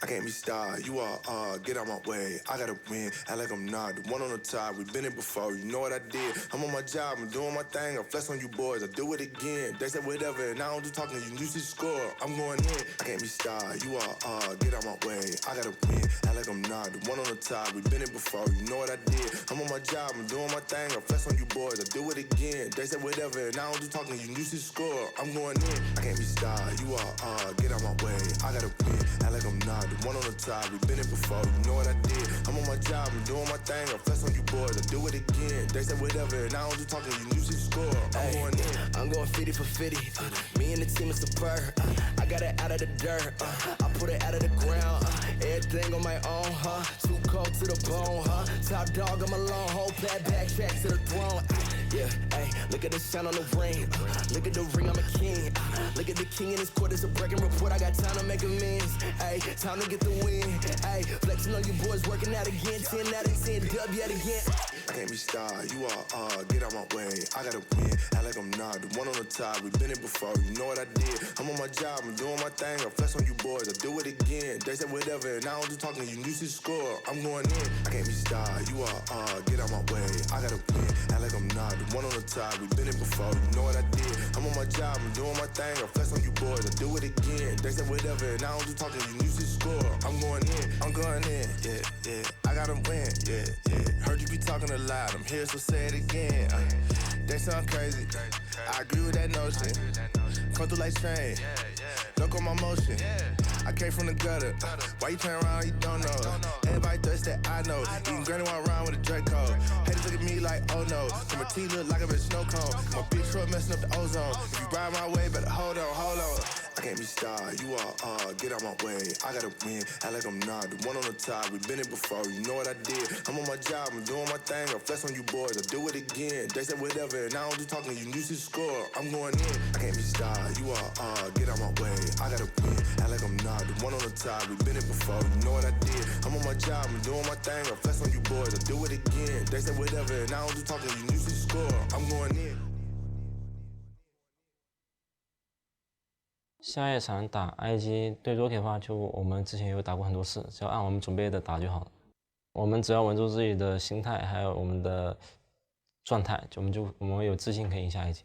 I can't be starred, you are, get out my way. I gotta win, act like I'm not the one on the top. We've been it before, you know what I did. I'm on my job, I'm doing my thing. I flex on you boys, I do it again. They said whatever, and I don't do talking, you used to score. I'm going in, I can't be starred, you are, get out my way. I gotta win, act like I'm not the one on the top. We've been it before, you know what I did. I'm on my job, I'm doing my thing. I flex on you boys, I do it again. They said whatever, and I don't do talking, you used to score. I'm going in, I can't be starred, you are, get out my way. I gotta win, act like I'm not the one on the top. We've been it before, you know what I did. I'm on my job, I'm doing my thing. I flex on you boys, I do it again. They said whatever, and I don't do talking, you used to score. I'm going in. I'm going 50 for 50. Me and the team is superb. I got it out of the dirt. I put it out of the ground. Everything on my own, Too cold to the bone, Top dog, I'm alone. Whole backtrack to the throne. Yeah, hey, look at the shine on the ring. Look at the ring, I'm a king. Look at the king in his court, it's a breaking report. I got time to make amends. Hey, time to get the win. Hey, flexing on you boys, working out again. 10 out of 10, dub yet again. I can't be starred, you are, get out my way. I gotta win, act like I'm not the one on the top. We've been it before, you know what I did. I'm on my job, I'm doing my thing. I flex on you boys, I do it again. They said whatever, and I don't do talking, you used to score. I'm going in, I can't be starred, you are, get out my way. I gotta win, act like I'm not the one on the top. We've been it before, you know what I did. I'm on my job, I'm doing my thing. I flex on you boys, I do it again. They said whatever, and I don't do talking, you used to score. I'm going in, yeah. I gotta win, yeah. Heard you be talking a lot, I'm here, so say it again. That sound crazy. I agree with that notion. Come through like train. Look on my motion. I came from the gutter. Why you playing around? You don't know. Everybody thirst that I know. Eating granny while around with a Draco. Haters look at me like, oh no. And my teeth look like I'm a snow cone. My big truck messing up the ozone. If you ride my way, better hold on. I can't be starred, you are, get out my way. I gotta win, act like I'm not the one on the top. We've been it before, you know what I did. I'm on my job, I'm doing my thing. I flex on you boys, I do it again. They said whatever, and I don't do talking, you used to score. I'm going in, I can't be starred, you are, get out my way. I gotta win, act like I'm not the one on the top. We've been it before, you know what I did. I'm on my job, I'm doing my thing. I flex on you boys, I do it again. They said whatever, and I don't do talking, you used to score. I'm going in. 下一场打 IG 对 Rocky 的话，就我们之前有打过很多次，只要按我们准备的打就好了。我们只要稳住自己的心态，还有我们的状态，我们有自信可以赢下一局。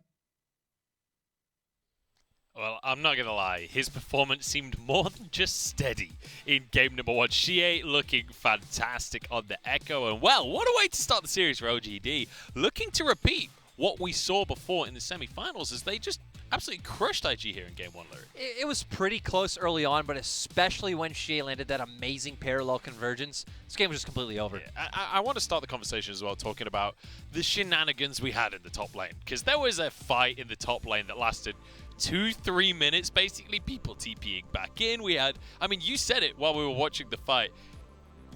Well, I'm not going to lie, his performance seemed more than just steady in game number 1. Shie looking fantastic on the Echo, and well, what a way to start the series for LGD. Looking to repeat what we saw before in the semi-finals as they just absolutely crushed IG here in game 1, Larry. It was pretty close early on, but especially when Shie landed that amazing parallel convergence, this game was just completely over. Yeah, I want to start the conversation as well talking about the shenanigans we had in the top lane, because there was a fight in the top lane that lasted 2-3 minutes, basically people TPing back in. We had, I mean, you said it while we were watching the fight.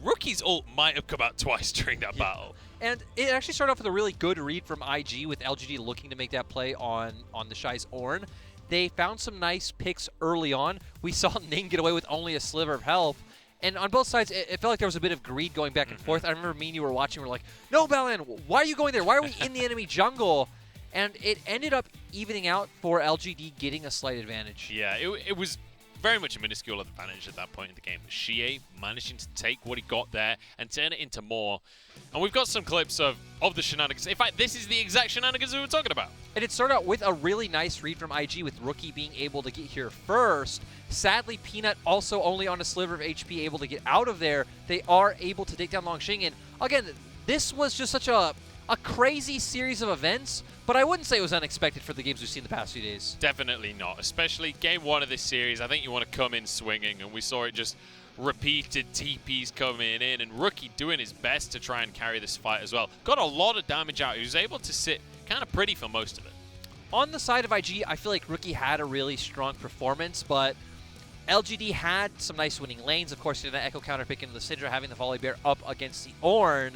Rookie's ult might have come out twice during that battle. And it actually started off with a really good read from IG with LGD looking to make that play on the Shy's Ornn. They found some nice picks early on. We saw Ning get away with only a sliver of health. And on both sides, it felt like there was a bit of greed going back and forth. I remember me and you were watching, we were like, no, Balan, why are you going there? Why are we in the enemy jungle? And it ended up evening out for LGD getting a slight advantage. Yeah, it was very much a minuscule advantage at that point in the game. Shie managing to take what he got there and turn it into more. And we've got some clips of the shenanigans. In fact, this is the exact shenanigans we were talking about. And it started out with a really nice read from IG, with Rookie being able to get here first. Sadly, Peanut also only on a sliver of HP able to get out of there. They are able to take down Longxing. And again, this was just such a crazy series of events, but I wouldn't say it was unexpected for the games we've seen the past few days. Definitely not, especially game 1 of this series. I think you want to come in swinging, and we saw it just repeated TPs coming in, and Rookie doing his best to try and carry this fight as well. Got a lot of damage out. He was able to sit kind of pretty for most of it. On the side of IG, I feel like Rookie had a really strong performance, but LGD had some nice winning lanes. Of course, he did an Echo counter pick into the Syndra, having the Volibear up against the Ornn.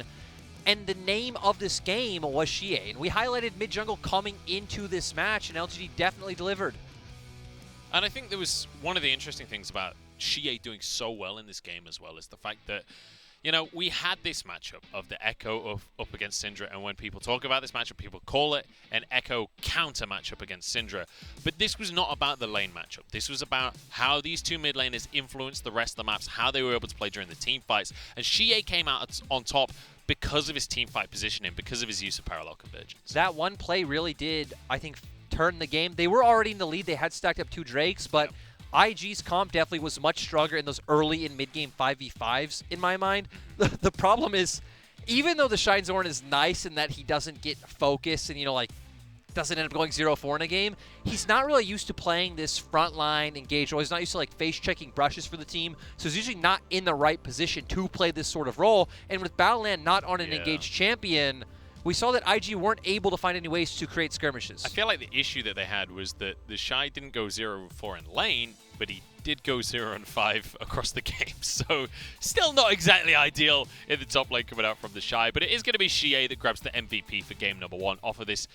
And the name of this game was Shie. And we highlighted mid-jungle coming into this match, and LGD definitely delivered. And I think there was one of the interesting things about Shie doing so well in this game as well is the fact that, you know, we had this matchup of the Echo up against Syndra, and when people talk about this matchup, people call it an Echo counter matchup against Syndra. But this was not about the lane matchup. This was about how these two mid laners influenced the rest of the maps, how they were able to play during the team fights. And Shie came out on top because of his team fight positioning, because of his use of parallel convergence. That one play really did, I think, turn the game. They were already in the lead. They had stacked up 2 Drakes, but IG's comp definitely was much stronger in those early and mid-game 5v5s, in my mind. The problem is, even though the Shine Zorn is nice in that he doesn't get focused and, you know, like, doesn't end up going 0-4 in a game, he's not really used to playing this frontline engage role. He's not used to like face-checking brushes for the team, so he's usually not in the right position to play this sort of role. And with Battleland not on an engaged champion, we saw that IG weren't able to find any ways to create skirmishes. I feel like the issue that they had was that the Shy didn't go 0-4 in lane, but he did go 0-5 across the game. So still not exactly ideal in the top lane coming out from the Shy, but it is going to be Shie that grabs the MVP for game number 1 off of this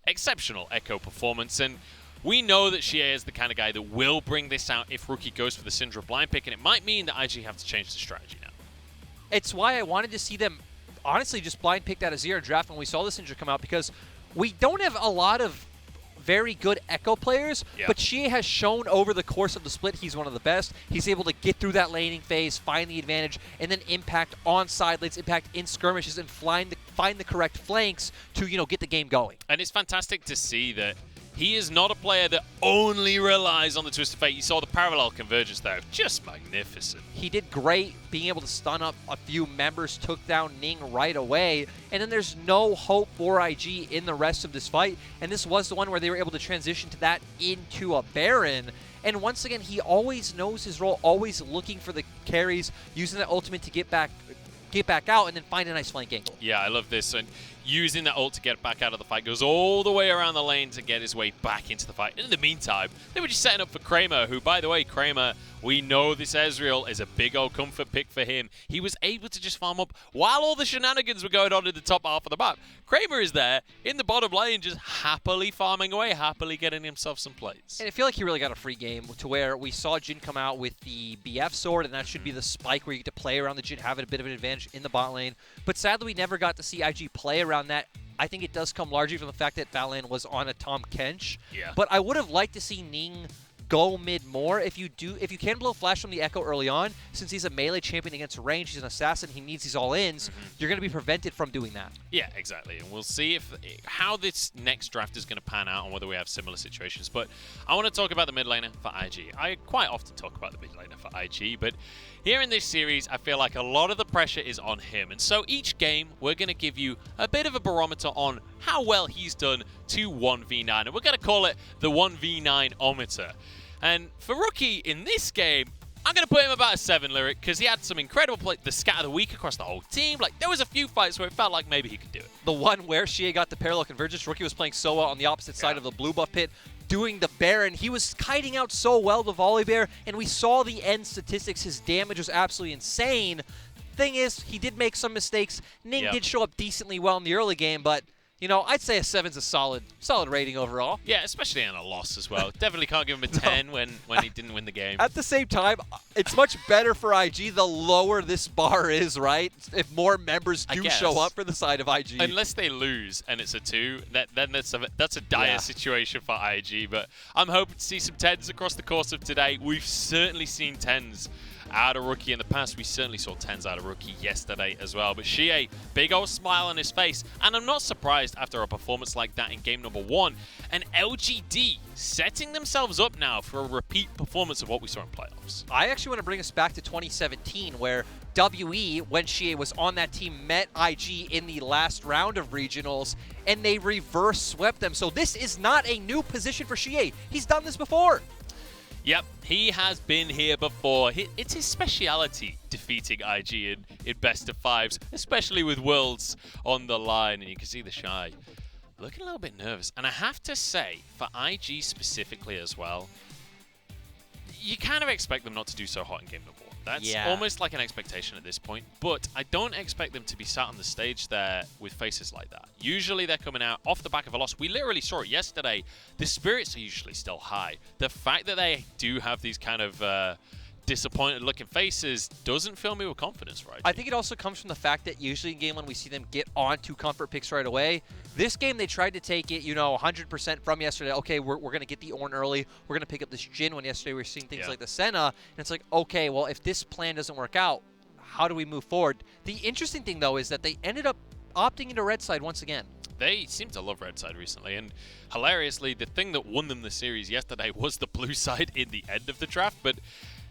exceptional Echo performance. And we know that Shie is the kind of guy that will bring this out if Rookie goes for the Syndra blind pick, and it might mean that IG have to change the strategy now. It's why I wanted to see them honestly just blind picked out a 0 draft when we saw the Syndra come out, because we don't have a lot of very good Echo players, but Shie has shown over the course of the split he's one of the best. He's able to get through that laning phase, find the advantage, and then impact on side lanes, impact in skirmishes, and find the correct flanks to, you know, get the game going. And it's fantastic to see that he is not a player that only relies on the Twist of Fate. You saw the parallel convergence there. Just magnificent. He did great being able to stun up a few members, took down Ning right away, and then there's no hope for IG in the rest of this fight. And this was the one where they were able to transition to that into a Baron. And once again, he always knows his role, always looking for the carries, using that ultimate to get back out and then find a nice flank angle. Yeah, I love this. And using that ult to get back out of the fight, goes all the way around the lane to get his way back into the fight. And in the meantime, they were just setting up for Kramer, who, by the way, Kramer, we know this Ezreal is a big old comfort pick for him. He was able to just farm up while all the shenanigans were going on in the top half of the map. Kramer is there in the bottom lane, just happily farming away, happily getting himself some plays. And I feel like he really got a free game to where we saw Jhin come out with the BF sword, and that should be the spike where you get to play around the Jhin, have a bit of an advantage in the bot lane. But sadly, we never got to see IG play around that. I think it does come largely from the fact that Battleland was on a Tom Kench. Yeah. But I would have liked to see Ning go mid more. If you can blow flash from the Echo early on, since he's a melee champion against range, he's an assassin, he needs these all-ins, you're going to be prevented from doing that. Yeah, exactly. And we'll see how this next draft is going to pan out and whether we have similar situations. But I want to talk about the mid laner for IG. I quite often talk about the mid laner for IG, but here in this series, I feel like a lot of the pressure is on him. And so each game, we're going to give you a bit of a barometer on how well he's done to 1v9. And we're going to call it the 1v9-ometer. And for Rookie in this game, I'm going to put him about a 7 lyric because he had some incredible play, the scat of the week across the whole team. Like, there was a few fights where it felt like maybe he could do it. The one where Shie got the parallel convergence, Rookie was playing so well on the opposite side of the blue buff pit, doing the Baron. He was kiting out so well the Volibear, and we saw the end statistics. His damage was absolutely insane. Thing is, he did make some mistakes. Ning did show up decently well in the early game, but you know, I'd say a 7's a solid rating overall. Yeah, especially on a loss as well. Definitely can't give him a 10 when he didn't win the game. At the same time, it's much better for IG the lower this bar is, right? If more members do show up for the side of IG. Unless they lose and it's a 2, then that's a dire situation for IG. But I'm hoping to see some 10s across the course of today. We've certainly seen 10s out of Rookie in the past. We certainly saw 10s out of Rookie yesterday as well. But Shie, big old smile on his face. And I'm not surprised after a performance like that in game number 1. And LGD setting themselves up now for a repeat performance of what we saw in playoffs. I actually want to bring us back to 2017 where WE, when Shie was on that team, met IG in the last round of regionals and they reverse swept them. So this is not a new position for Shie. He's done this before. Yep, he has been here before. It's his speciality, defeating IG in best of 5s, especially with Worlds on the line. And you can see the Shy looking a little bit nervous. And I have to say, for IG specifically as well, you kind of expect them not to do so hot in game number 1. That's almost like an expectation at this point, but I don't expect them to be sat on the stage there with faces like that. Usually they're coming out off the back of a loss. We literally saw it yesterday. The spirits are usually still high. The fact that they do have these kind of disappointed looking faces doesn't fill me with confidence, right? I think it also comes from the fact that usually in game 1 we see them get onto comfort picks right away. This game they tried to take it, you know, 100% from yesterday. Okay, we're going to get the Ornn early. We're going to pick up this Jhin when yesterday we were seeing things like the Senna. And it's like, okay, well, if this plan doesn't work out, how do we move forward? The interesting thing, though, is that they ended up opting into red side once again. They seem to love red side recently, and hilariously, the thing that won them the series yesterday was the blue side in the end of the draft, but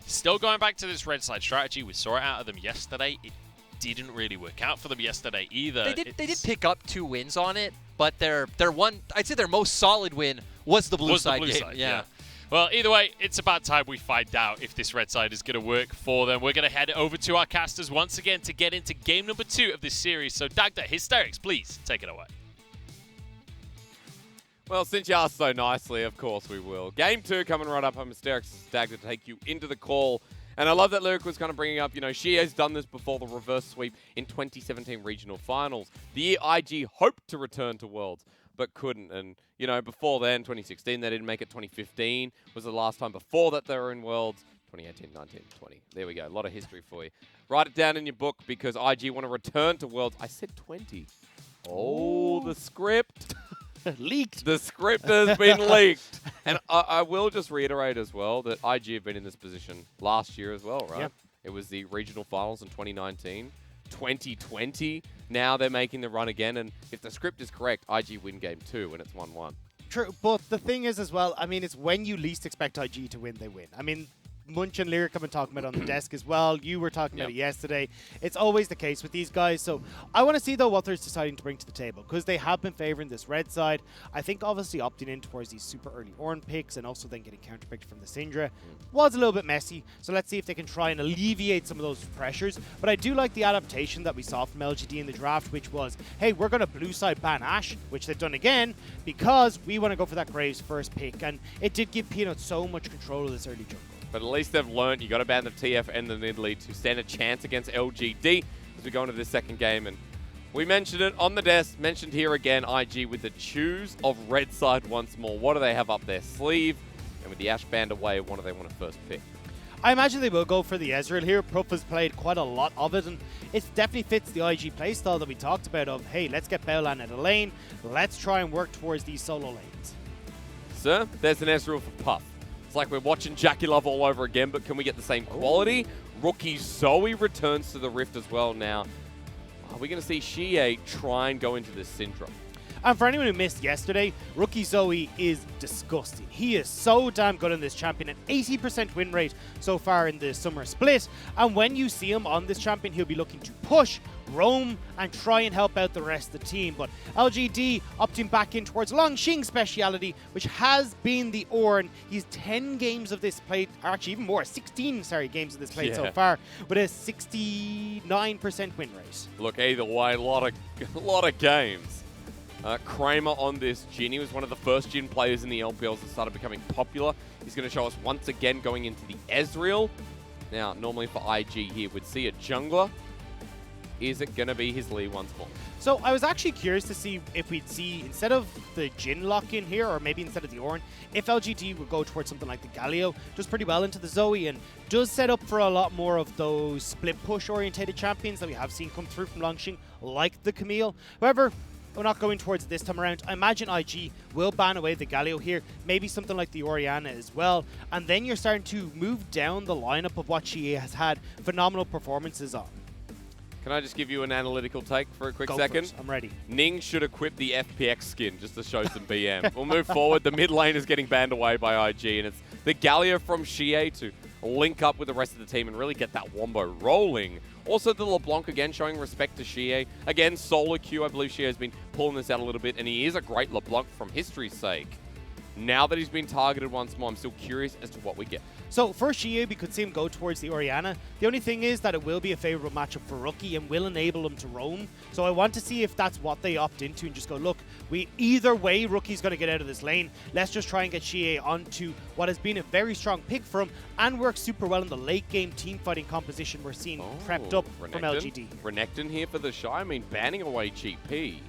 still going back to this red side strategy, we saw it out of them yesterday. It didn't really work out for them yesterday either. They did pick up 2 wins on it, but their one, I'd say their most solid win was the blue side game. Yeah. Well, either way, it's about time we find out if this red side is going to work for them. We're going to head over to our casters once again to get into game number 2 of this series. So, Dagda, Hysterics, please take it away. Well, since you asked so nicely, of course we will. Game 2 coming right up. I'm Hysterics Dagda to take you into the call. And I love that Lyric was kind of bringing up, you know, Shie has done this before, the reverse sweep in 2017 regional finals. The year IG hoped to return to Worlds, but couldn't. And, you know, before then, 2016, they didn't make it. 2015 was the last time before that they were in Worlds. 2018, 19, 20. There we go. A lot of history for you. Write it down in your book because IG want to return to Worlds. I said 20. Oh, the script. Leaked. The script has been leaked. And I will just reiterate as well that IG have been in this position last year as well, right? Yep. It was the regional finals in 2019. 2020, now they're making the run again. And if the script is correct, IG win game 2 and it's 1-1. True, but the thing is as well, I mean, it's when you least expect IG to win, they win. I mean, Munch and Lyric have been talking about it on the desk as well. You were talking about it yesterday. It's always the case with these guys. So I want to see, though, what they're deciding to bring to the table because they have been favoring this red side. I think, obviously, opting in towards these super early Ornn picks and also then getting counterpicked from the Syndra was a little bit messy. So let's see if they can try and alleviate some of those pressures. But I do like the adaptation that we saw from LGD in the draft, which was, hey, we're going to blue side ban Ashe, which they've done again, because we want to go for that Graves first pick. And it did give Peanut so much control of this early jungle. But at least they've learned you got to ban the TF and the mid lead to stand a chance against LGD as we go into this second game. And we mentioned it on the desk, mentioned here again, IG with the choose of red side once more. What do they have up their sleeve? And with the Ashe banned away, what do they want to first pick? I imagine they will go for the Ezreal here. Prof has played quite a lot of it, and it definitely fits the IG playstyle that we talked about of, hey, let's get Baolan at a lane. Let's try and work towards these solo lanes. Sir, there's an Ezreal for Puff. It's like we're watching Jackie Love all over again, but can we get the same quality? Rookie Zoe returns to the Rift as well now. Are we going to see Shie try and go into this Syndra? And for anyone who missed yesterday, Rookie Zoe is disgusting. He is so damn good on this champion, an 80% win rate so far in the summer split. And when you see him on this champion, he'll be looking to push, roam, and try and help out the rest of the team. But LGD opting back in towards Longxing's speciality, which has been the Ornn. He's 10 games of this played, or actually even more, 16 games of this played so far, with a 69% win rate. Look, either way, a lot of games. Kramer on this Jhin. He was one of the first Jhin players in the LPLs that started becoming popular. He's going to show us once again going into the Ezreal. Now, normally for IG here, we'd see a jungler is it going to be his Lee once more? So I was actually curious to see if we'd see, instead of the Jin lock-in here, or maybe instead of the Ornn, if LGD would go towards something like the Galio. Does pretty well into the Zoe and does set up for a lot more of those split push orientated champions that we have seen come through from Longxing, like the Camille. However, we're not going towards it this time around. I imagine IG will ban away the Galio here, maybe something like the Orianna as well, and then you're starting to move down the lineup of what she has had phenomenal performances on. Can I just give you an analytical take for a quick Go second? for it. I'm ready. Ning should equip the FPX skin just to show some BM. We'll move forward. The mid lane is getting banned away by IG, and it's the Galio from Xie to link up with the rest of the team and really get that wombo rolling. Also, the LeBlanc again showing respect to Xie. Again, solo queue. I believe Xie has been pulling this out a little bit, and he is a great LeBlanc from history's sake. Now that he's been targeted once more, I'm still curious as to what we get. So for Xie, we could see him go towards the Orianna. The only thing is that it will be a favorable matchup for Rookie and will enable him to roam. So I want to see if that's what they opt into and just go, look, either way, Rookie's going to get out of this lane. Let's just try and get Xie onto what has been a very strong pick for him and works super well in the late game team fighting composition we're seeing prepped up from LGD. Renekton here for the Shy. I mean, banning away GP.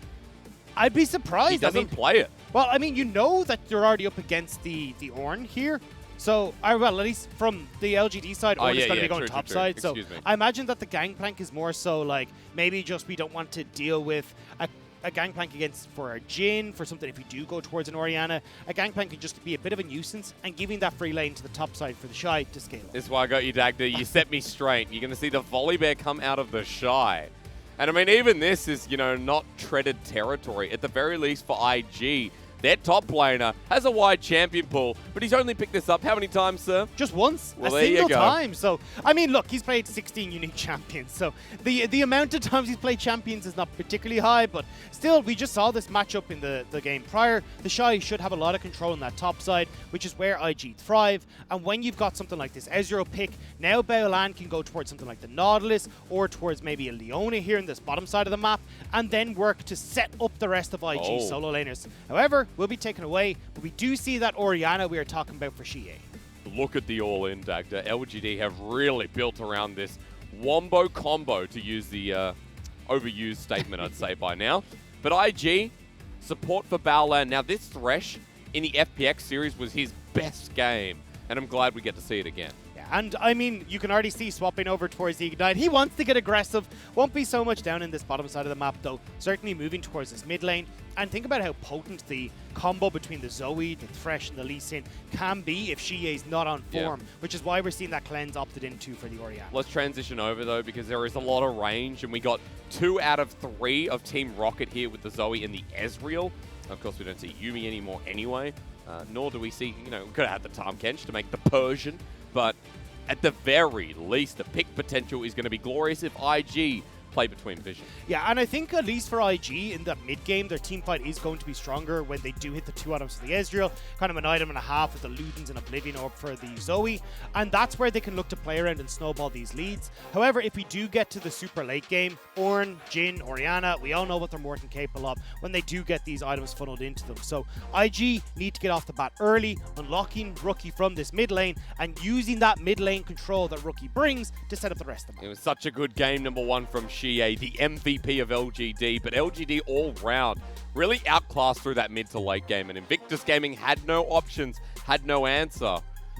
I'd be surprised. He doesn't play it. Well, I mean, you know that you're already up against the Ornn here. So, well, at least from the LGD side, Ornn is going to be going top side. So, I imagine that the Gangplank is more so like, maybe just we don't want to deal with a Gangplank against for a Jin, for something if we do go towards an Orianna. A Gangplank could just be a bit of a nuisance and giving that free lane to the top side for the Shy to scale up. This is why I got you, Dagda. You set me straight. You're going to see the Volley Bear come out of the Shy. And I mean, even this is, you know, not treaded territory. At the very least for IG, their top laner has a wide champion pool, but he's only picked this up how many times, sir? Just once. Well, a single time. So, I mean, look, he's played 16 unique champions. So, the amount of times he's played champions is not particularly high, but still, we just saw this matchup in the game prior. The Shy should have a lot of control on that top side, which is where IG thrive. And when you've got something like this Ezreal pick, now Baolan can go towards something like the Nautilus or towards maybe a Leona here in this bottom side of the map, and then work to set up the rest of IG solo laners. However, will be taken away, but we do see that Orianna we are talking about for Xie. Look at the all-in, Dagda. LGD have really built around this wombo combo, to use the overused statement, I'd say, by now. But IG, support for Baolan. Now, this Thresh in the FPX series was his best game, and I'm glad we get to see it again. And, I mean, you can already see swapping over towards the Ignite. He wants to get aggressive. Won't be so much down in this bottom side of the map, though. Certainly moving towards this mid lane. And think about how potent the combo between the Zoe, the Thresh, and the Lee Sin can be if Xie is not on form, which is why we're seeing that cleanse opted into for the Orianna. Let's transition over, though, because there is a lot of range, and we got 2 out of 3 of Team Rocket here with the Zoe and the Ezreal. Of course, we don't see Yuumi anymore anyway, nor do we see, you know, we could have had the Tahm Kench to make the Persian, but at the very least, the pick potential is going to be glorious if IG play between vision. Yeah, and I think at least for IG in the mid game, their team fight is going to be stronger when they do hit the 2 items for the Ezreal, kind of an item and a half with the Ludens and Oblivion Orb for the Zoe, and that's where they can look to play around and snowball these leads. However, if we do get to the super late game, Ornn, Jin, Orianna, we all know what they're more than capable of when they do get these items funneled into them. So IG need to get off the bat early, unlocking Rookie from this mid lane and using that mid lane control that Rookie brings to set up the rest of them. It was such a good game, number 1 from Xie, the MVP of LGD, but LGD all round really outclassed through that mid to late game, and Invictus Gaming had no options, had no answer.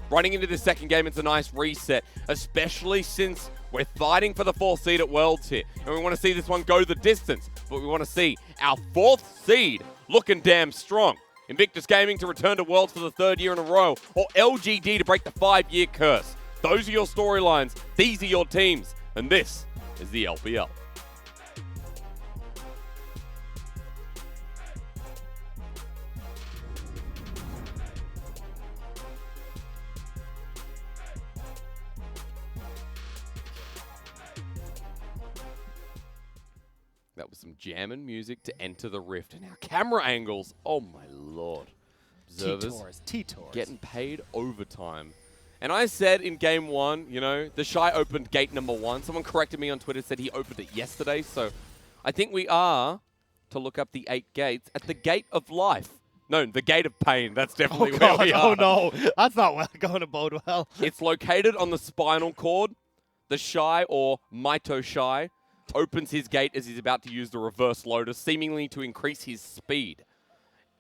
Running into the second game, it's a nice reset, especially since we're fighting for the 4th seed at Worlds here, and we want to see this one go the distance, but we want to see our 4th seed looking damn strong. Invictus Gaming to return to Worlds for the 3rd year in a row, or LGD to break the 5-year curse. Those are your storylines, these are your teams, and this is the LPL. That was some jamming music to enter the rift. And our camera angles, oh my lord. Observers T-Tours. getting paid overtime. And I said in game 1, you know, the Shy opened gate number 1. Someone corrected me on Twitter, said he opened it yesterday. So I think we are to look up the 8 gates at the gate of life. No, the gate of pain. That's definitely where we are. Oh no, that's not going to bode well. It's located on the spinal cord, the Shy or Mito Shy opens his gate as he's about to use the reverse loader, seemingly to increase his speed.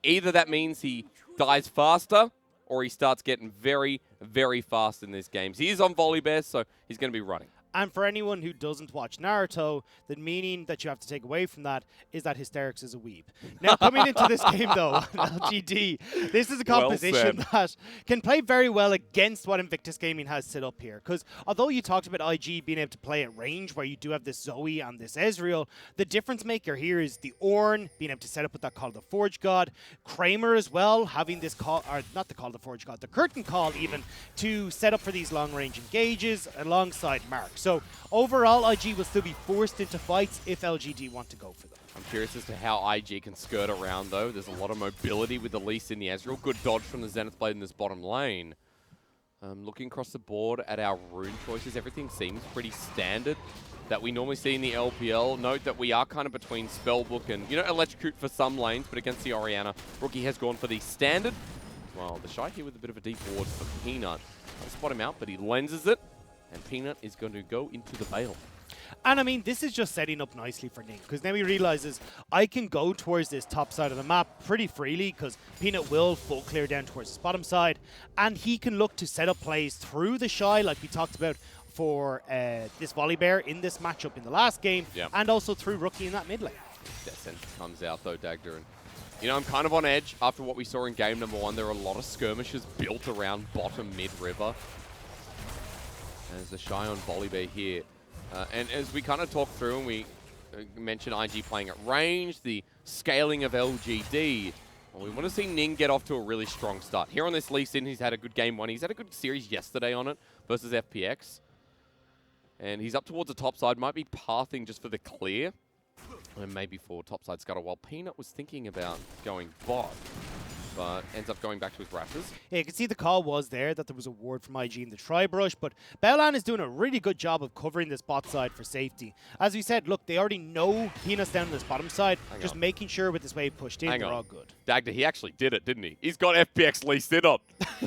Either that means he dies faster, or he starts getting very, very fast in these games. He is on Volibear, so he's going to be running. And for anyone who doesn't watch Naruto, the meaning that you have to take away from that is that Hysterics is a weeb. Now, coming into this game, though, on LGD, this is a composition that can play very well against what Invictus Gaming has set up here. Because although you talked about IG being able to play at range, where you do have this Zoe and this Ezreal, the difference maker here is the Ornn being able to set up with that Call of the Forge God, Kramer as well, having this call, or not the Call of the Forge God, the Curtain Call even, to set up for these long-range engages alongside Mark. So overall, IG will still be forced into fights if LGD want to go for them. I'm curious as to how IG can skirt around, though. There's a lot of mobility with the Least in the Ezreal. Good dodge from the Zenith Blade in this bottom lane. Looking across the board at our rune choices, everything seems pretty standard that we normally see in the LPL. Note that we are kind of between Spellbook and, Electrocute for some lanes, but against the Orianna, Rookie has gone for the standard. Well, the Shy here with a bit of a deep ward for Peanut. I'll spot him out, but he lenses it. And Peanut is going to go into the Bale. And I mean, this is just setting up nicely for Ning, because now he realizes I can go towards this top side of the map pretty freely, because Peanut will full clear down towards his bottom side, and he can look to set up plays through the Shy, like we talked about for this Volibear in this matchup in the last game, and also through Rookie in that mid lane. Descent comes out though, Dagda, and I'm kind of on edge after what we saw in game number 1. There are a lot of skirmishes built around bottom mid-river. There's the Shy on Volibear here. And as we kind of talk through and we mentioned IG playing at range, the scaling of LGD, well, we want to see Ning get off to a really strong start. Here on this Lee Sin, he's had a good game 1. He's had a good series yesterday on it versus FPX. And he's up towards the top side, might be pathing just for the clear. And maybe for top side Scuttle, while Peanut was thinking about going bot, but ends up going back to his Raptors. Yeah, you can see the call was there that there was a ward from IG in the tri-brush, but Baolan is doing a really good job of covering this bot side for safety. As we said, look, they already know Peanut's down on this bottom side, just making sure with this wave pushed in, they're all good. Dagda, he actually did it, didn't he? He's got FPX Lee Sin on.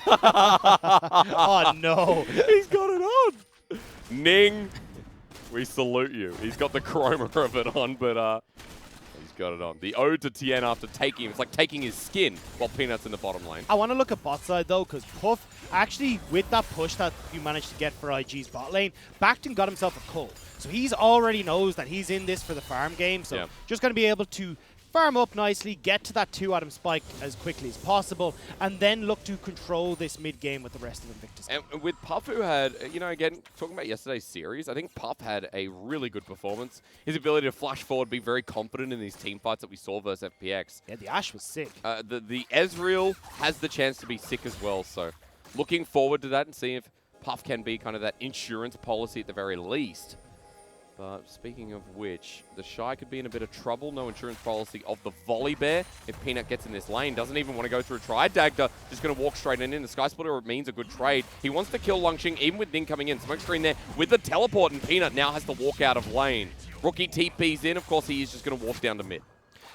Oh, no. He's got it on. Ning, we salute you. He's got the chroma of it on, but he's got it on. The ode to Tien after taking him. It's like taking his skin while Peanut's in the bottom lane. I want to look at bot side, though, because Puff, actually, with that push that you managed to get for IG's bot lane, backed and got himself a cull. So he's already knows that he's in this for the farm game. So just going to be able to farm up nicely, get to that 2-item spike as quickly as possible, and then look to control this mid game with the rest of Invictus. And with Puff, who had, again, talking about yesterday's series, I think Puff had a really good performance. His ability to flash forward, be very confident in these team fights that we saw versus FPX. Yeah, the Ashe was sick. The Ezreal has the chance to be sick as well, so looking forward to that and seeing if Puff can be kind of that insurance policy at the very least. But speaking of which, the Shy could be in a bit of trouble. No insurance policy of the Volibear. If Peanut gets in this lane, doesn't even want to go through a try. Dagda just going to walk straight in. The Sky Splitter means a good trade. He wants to kill Lungxing, even with Ning coming in. Smoke screen there with the teleport, and Peanut now has to walk out of lane. Rookie TP's in. Of course, he is just going to walk down to mid.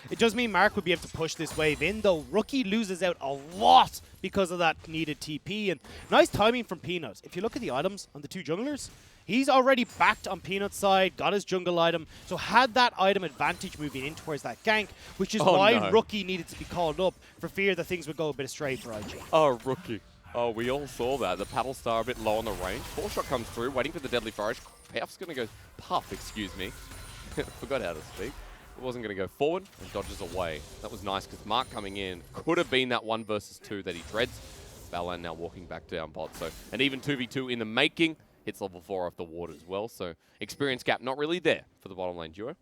It does mean Mark would be able to push this wave in, though Rookie loses out a lot because of that needed TP. And nice timing from Peanut. If you look at the items on the two junglers, he's already backed on Peanut's side, got his jungle item, so had that item advantage moving in towards that gank, which is why Rookie needed to be called up for fear that things would go a bit astray for IG. Oh, Rookie. Oh, we all saw that. The Paddle Star a bit low on the range. 4-shot comes through, waiting for the Deadly Flourish. Puff's going to go... Puff, excuse me. Forgot how to speak. Wasn't going to go forward and dodges away. That was nice because Mark coming in could have been that 1 versus 2 that he dreads. Balan now walking back down bot. So an even 2v2 in the making. Hits level 4 off the ward as well. So experience gap not really there for the bottom lane duo.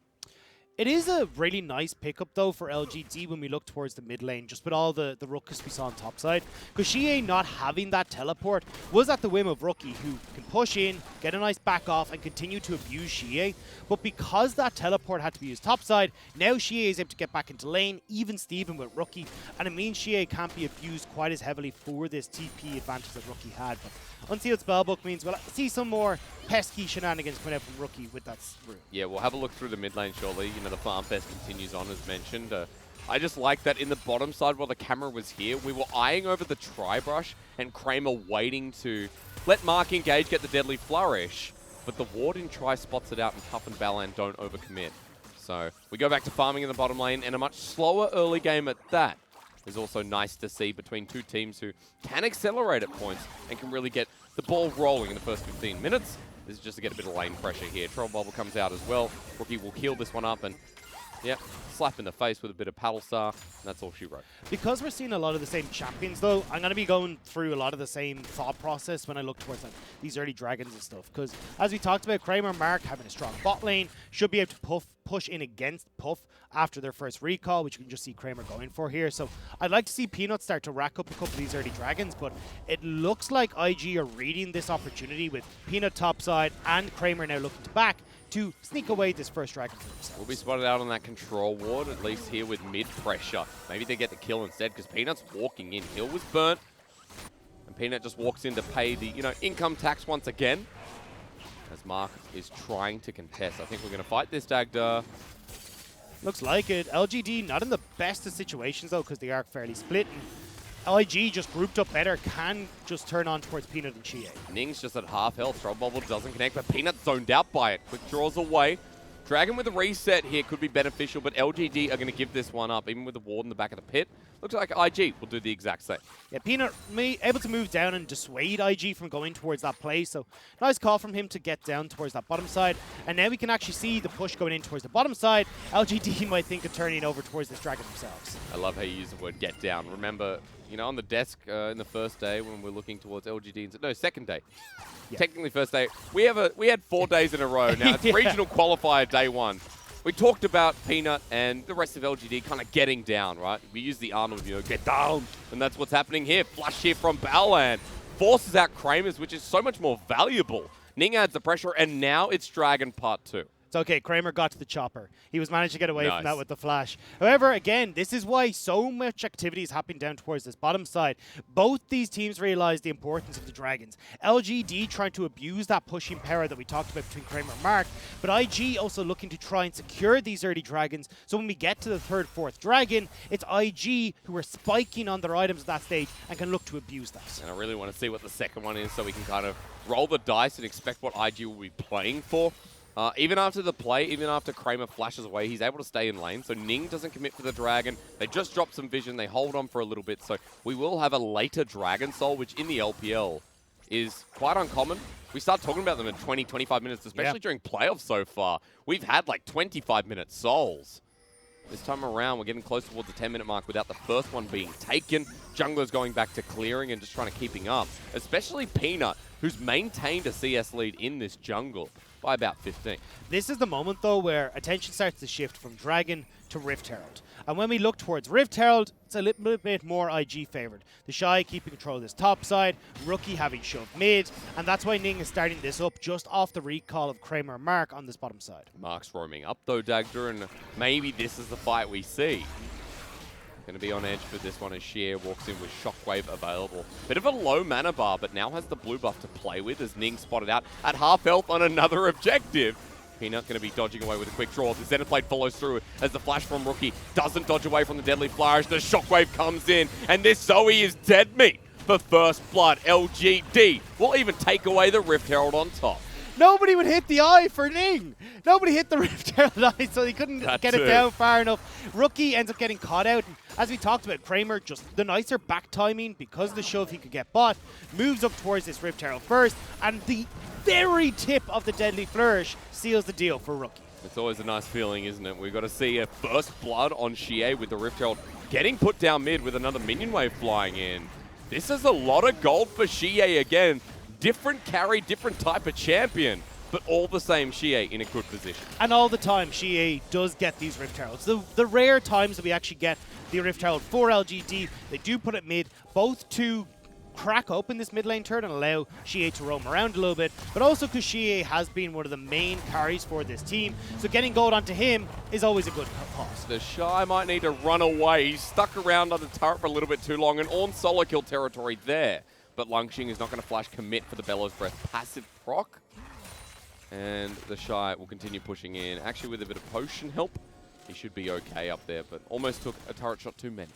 It is a really nice pickup, though, for LGD when we look towards the mid lane, just with all the ruckus we saw on top side. Because Xie not having that teleport was at the whim of Rookie, who can push in, get a nice back off, and continue to abuse Xie. But because that teleport had to be used top side, now Xie is able to get back into lane, even Steven with Rookie, and it means Xie can't be abused quite as heavily for this TP advantage that Rookie had. But Unsealed Spellbook means we'll see some more pesky shenanigans coming out from Rookie with that room. Yeah, we'll have a look through the mid lane shortly. The farm fest continues on as mentioned. I just like that in the bottom side while the camera was here, we were eyeing over the tri-brush and Kramer waiting to let Mark engage, get the Deadly Flourish. but the Warden spots it out, and Tough and Balan don't overcommit. So we go back to farming in the bottom lane, and a much slower early game at that is also nice to see between two teams who can accelerate at points and can really get the ball rolling in the first 15 minutes. This is just to get a bit of lane pressure here. Troll Bubble comes out as well. Rookie will heal this one up, and yeah, slap in the face with a bit of Paddle Star, and that's all she wrote. Because we're seeing a lot of the same champions, though, I'm going to be going through a lot of the same thought process when I look towards like these early dragons and stuff. Because as we talked about, Kramer and Mark having a strong bot lane should be able to push in against Puff after their first recall, which you can just see Kramer going for here. So I'd like to see Peanut start to rack up a couple of these early dragons, but it looks like IG are reading this opportunity with Peanut topside and Kramer now looking to back to sneak away this first dragon for themselves. Will be spotted out on that control ward, at least here with mid pressure. Maybe they get the kill instead, because Peanut's walking in. Hill was burnt, and Peanut just walks in to pay the, income tax once again, as Mark is trying to contest. I think we're going to fight this, Dagda. Looks like it. LGD not in the best of situations, though, because they are fairly split. And IG just grouped up better, can just turn on towards Peanut and Chie. Ning's just at half health. Troll Bubble doesn't connect, but Peanut's zoned out by it. Quick draws away. Dragon with a reset here could be beneficial, but LGD are going to give this one up, even with the ward in the back of the pit. Looks like IG will do the exact same. Yeah, Peanut able to move down and dissuade IG from going towards that play, so nice call from him to get down towards that bottom side. And now we can actually see the push going in towards the bottom side. LGD might think of turning over towards this dragon themselves. I love how you use the word get down. Remember, on the desk in the first day when we're looking towards LGD, no, second day. Yeah. Technically first day. We had 4 days in a row. Now it's regional qualifier day 1. We talked about Peanut and the rest of LGD kind of getting down, right? We use the Arnold, get down. And that's what's happening here. Flush here from Balan. Forces out Kramer's, which is so much more valuable. Ning adds the pressure, and now it's Dragon Part 2. It's okay, Kramer got to the chopper. He was managed to get away from that with the flash. However, again, this is why so much activity is happening down towards this bottom side. Both these teams realize the importance of the dragons. LGD trying to abuse that pushing power that we talked about between Kramer and Mark, but IG also looking to try and secure these early dragons, so when we get to the third, fourth dragon, it's IG who are spiking on their items at that stage and can look to abuse that. And I really want to see what the second one is so we can kind of roll the dice and expect what IG will be playing for. Even after the play, even after Kramer flashes away, he's able to stay in lane. So Ning doesn't commit for the dragon. They just drop some vision. They hold on for a little bit. So we will have a later Dragon Soul, which in the LPL is quite uncommon. We start talking about them in 20, 25 minutes, especially during playoffs so far. We've had like 25-minute Souls. This time around, we're getting close towards the 10-minute mark without the first one being taken. Jungler's going back to clearing and just trying to keeping up. Especially Peanut, who's maintained a CS lead in this jungle by about 15. This is the moment, though, where attention starts to shift from Dragon to Rift Herald. And when we look towards Rift Herald, it's a little bit more IG favored. The Shy keeping control of this top side, Rookie having shoved mid, and that's why Ning is starting this up just off the recall of Kramer and Mark on this bottom side. Mark's roaming up, though, Dagda, and maybe this is the fight we see. Going to be on edge for this one as Sheer walks in with Shockwave available. Bit of a low mana bar, but now has the blue buff to play with as Ning spotted out at half health on another objective. Peanut going to be dodging away with a quick draw. The Xenoblade follows through as the flash from Rookie doesn't dodge away from the deadly flourish. The Shockwave comes in, and this Zoe is dead meat for first blood. LGD will even take away the Rift Herald on top. Nobody would hit the eye for Ning. Nobody hit the Rift Herald eye, so he couldn't get it down far enough. Rookie ends up getting caught out. And as we talked about, Kramer, just the nicer back timing because of the shove he could get bot, moves up towards this Rift Herald first, and the very tip of the deadly flourish seals the deal for Rookie. It's always a nice feeling, isn't it? We've got to see a first blood on Xie with the Rift Herald getting put down mid with another minion wave flying in. This is a lot of gold for Xie again. Different carry, different type of champion, but all the same, Xie in a good position. And all the time, Xie does get these Rift Heralds. The rare times that we actually get the Rift Herald for LGD, they do put it mid, both to crack open this mid lane turn and allow Xie to roam around a little bit, but also because Xie has been one of the main carries for this team, so getting gold onto him is always a good cause. The Shy might need to run away. He's stuck around on the turret for a little bit too long, and on solo kill territory there. But Lungxing is not going to flash commit for the Bellows Breath passive proc. And the Shy will continue pushing in. Actually, with a bit of potion help, he should be okay up there, but almost took a turret shot too many.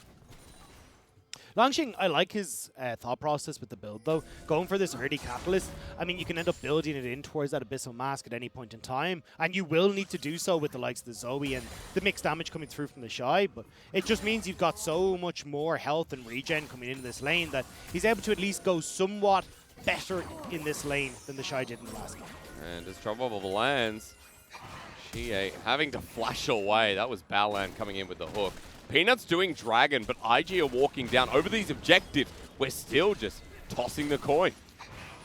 Longxing, I like his thought process with the build, though. Going for this early Catalyst, I mean, you can end up building it in towards that Abyssal Mask at any point in time, and you will need to do so with the likes of the Zoe and the mixed damage coming through from the Shy, but it just means you've got so much more health and regen coming into this lane that he's able to at least go somewhat better in this lane than the Shy did in the last game. And as trouble lands, Xie having to flash away. That was Baolan coming in with the hook. Peanut's doing Dragon, but IG are walking down over these objectives. We're still just tossing the coin.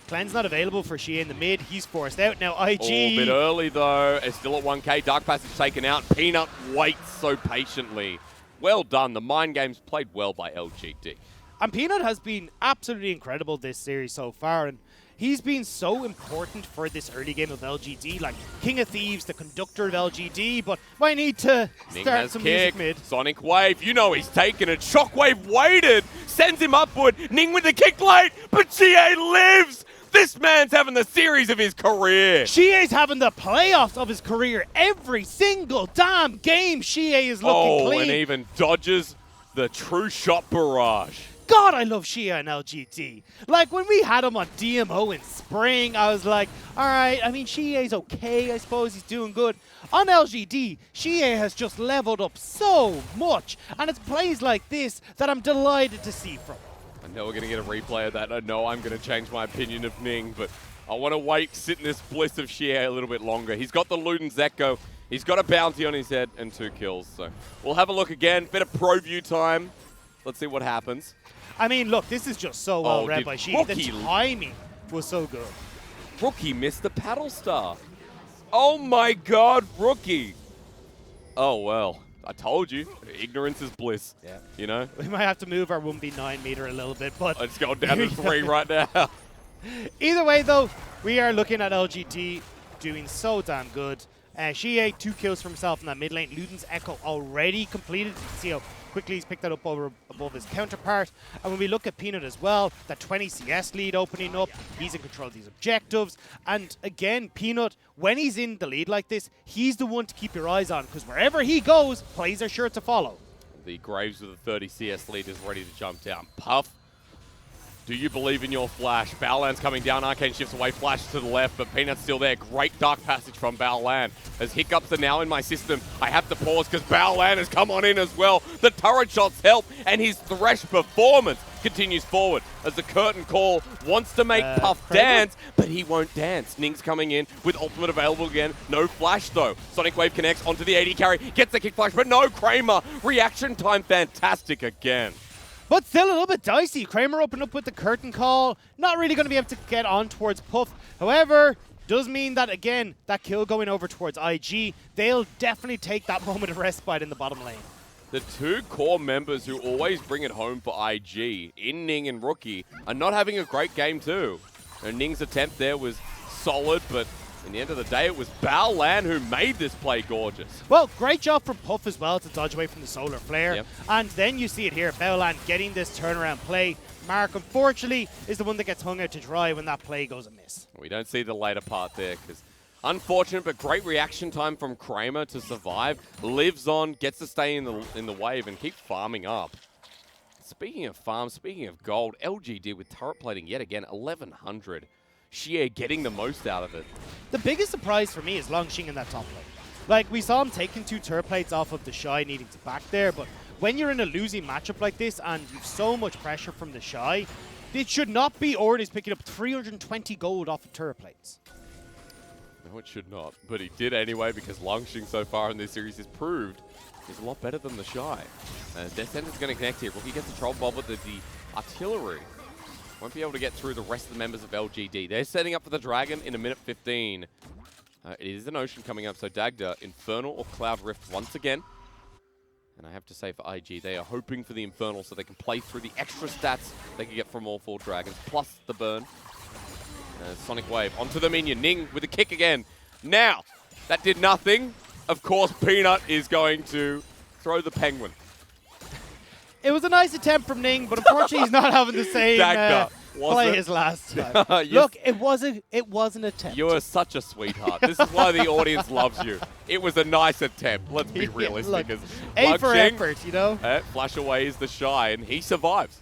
Cleanse not available for Xie in the mid. He's forced out. Now IG... A bit early, though. It's still at 1k. Dark Passage taken out. Peanut waits so patiently. Well done. The mind game's played well by LGD. And Peanut has been absolutely incredible this series so far, and he's been so important for this early game of LGD, like King of Thieves, the conductor of LGD, but might need to start some music mid. Sonic Wave, you know he's taken it. Shockwave waited, sends him upward. Ning with the kick late, but Xie lives! This man's having the series of his career. Xie's having the playoffs of his career. Every single damn game, Xie is looking clean. And even dodges the true shot barrage. God, I love Xie and LGD. Like, when we had him on DMO in spring, I was like, all right, I mean, Xie's okay, I suppose he's doing good. On LGD, Xie has just leveled up so much, and it's plays like this that I'm delighted to see from him. I know we're going to get a replay of that. I know I'm going to change my opinion of Ning, but I want to wait, sit in this bliss of Xie a little bit longer. He's got the Luden Zekko. He's got a bounty on his head and 2 kills. So we'll have a look again. Bit of pro view time. Let's see what happens. I mean, look, this is just so well read by Xie. The timing was so good. Rookie missed the paddle star. Oh my god, Rookie. Oh, well. I told you. Ignorance is bliss. Yeah. You know? We might have to move our 1v9 meter a little bit, but... Let's go down to 3 right now. Either way, though, we are looking at LGD doing so damn good. Xie, 2 kills for himself in that mid lane. Luden's Echo already completed. You can see how quickly he's picked that up above his counterpart. And when we look at Peanut as well, that 20 CS lead opening up, he's in control of these objectives. And again, Peanut, when he's in the lead like this, he's the one to keep your eyes on, because wherever he goes, plays are sure to follow. The Graves with a 30 CS lead is ready to jump down. Puff. Do you believe in your flash? Baolan's coming down, Arcane shifts away, flash to the left, but Peanut's still there. Great Dark Passage from Baolan. As hiccups are now in my system, I have to pause because Baolan has come on in as well. The turret shots help, and his Thresh performance continues forward as the curtain call wants to make Puff dance, but he won't dance. Ning's coming in with ultimate available again. No flash though. Sonic Wave connects onto the 80 carry, gets the kick flash, but no Kramer. Reaction time fantastic again. But still a little bit dicey. Kramer opened up with the curtain call. Not really going to be able to get on towards Puff. However, does mean that, again, that kill going over towards IG, they'll definitely take that moment of respite in the bottom lane. The 2 core members who always bring it home for IG, in Ning and Rookie, are not having a great game too. And Ning's attempt there was solid, but in the end of the day, it was Baolan who made this play gorgeous. Well, great job from Puff as well to dodge away from the Solar Flare. Yep. And then you see it here, Baolan getting this turnaround play. Mark, unfortunately, is the one that gets hung out to dry when that play goes amiss. We don't see the later part there, because unfortunate, but great reaction time from Kramer to survive. Lives on, gets to stay in the wave and keep farming up. Speaking of farm, speaking of gold, LGD with turret plating yet again, 1100. Xie getting the most out of it. The biggest surprise for me is Longxing in that top lane. Like, we saw him taking 2 turret plates off of the Shy, needing to back there, but when you're in a losing matchup like this and you've so much pressure from the Shy, it should not be Ordis picking up 320 gold off of turret plates. No, it should not, but he did anyway, because Longxing so far in this series has proved he's a lot better than the Shy. Death Sender's going to connect here. Rookie gets the troll bob with the artillery. Won't be able to get through the rest of the members of LGD. They're setting up for the Dragon in a minute 15. It is an Ocean coming up, so Dagda, Infernal or Cloud Rift once again. And I have to say for IG, they are hoping for the Infernal so they can play through the extra stats they can get from all 4 Dragons, plus the burn. Sonic Wave onto the minion. Ning with a kick again. Now, that did nothing. Of course, Peanut is going to throw the Penguin. It was a nice attempt from Ning, but unfortunately he's not having the same play as last time. Look, it was an attempt. You are such a sweetheart. This is why the audience loves you. It was a nice attempt. Let's be realistic. Look, A for effort, you know? Flash away is the Shy, and he survives.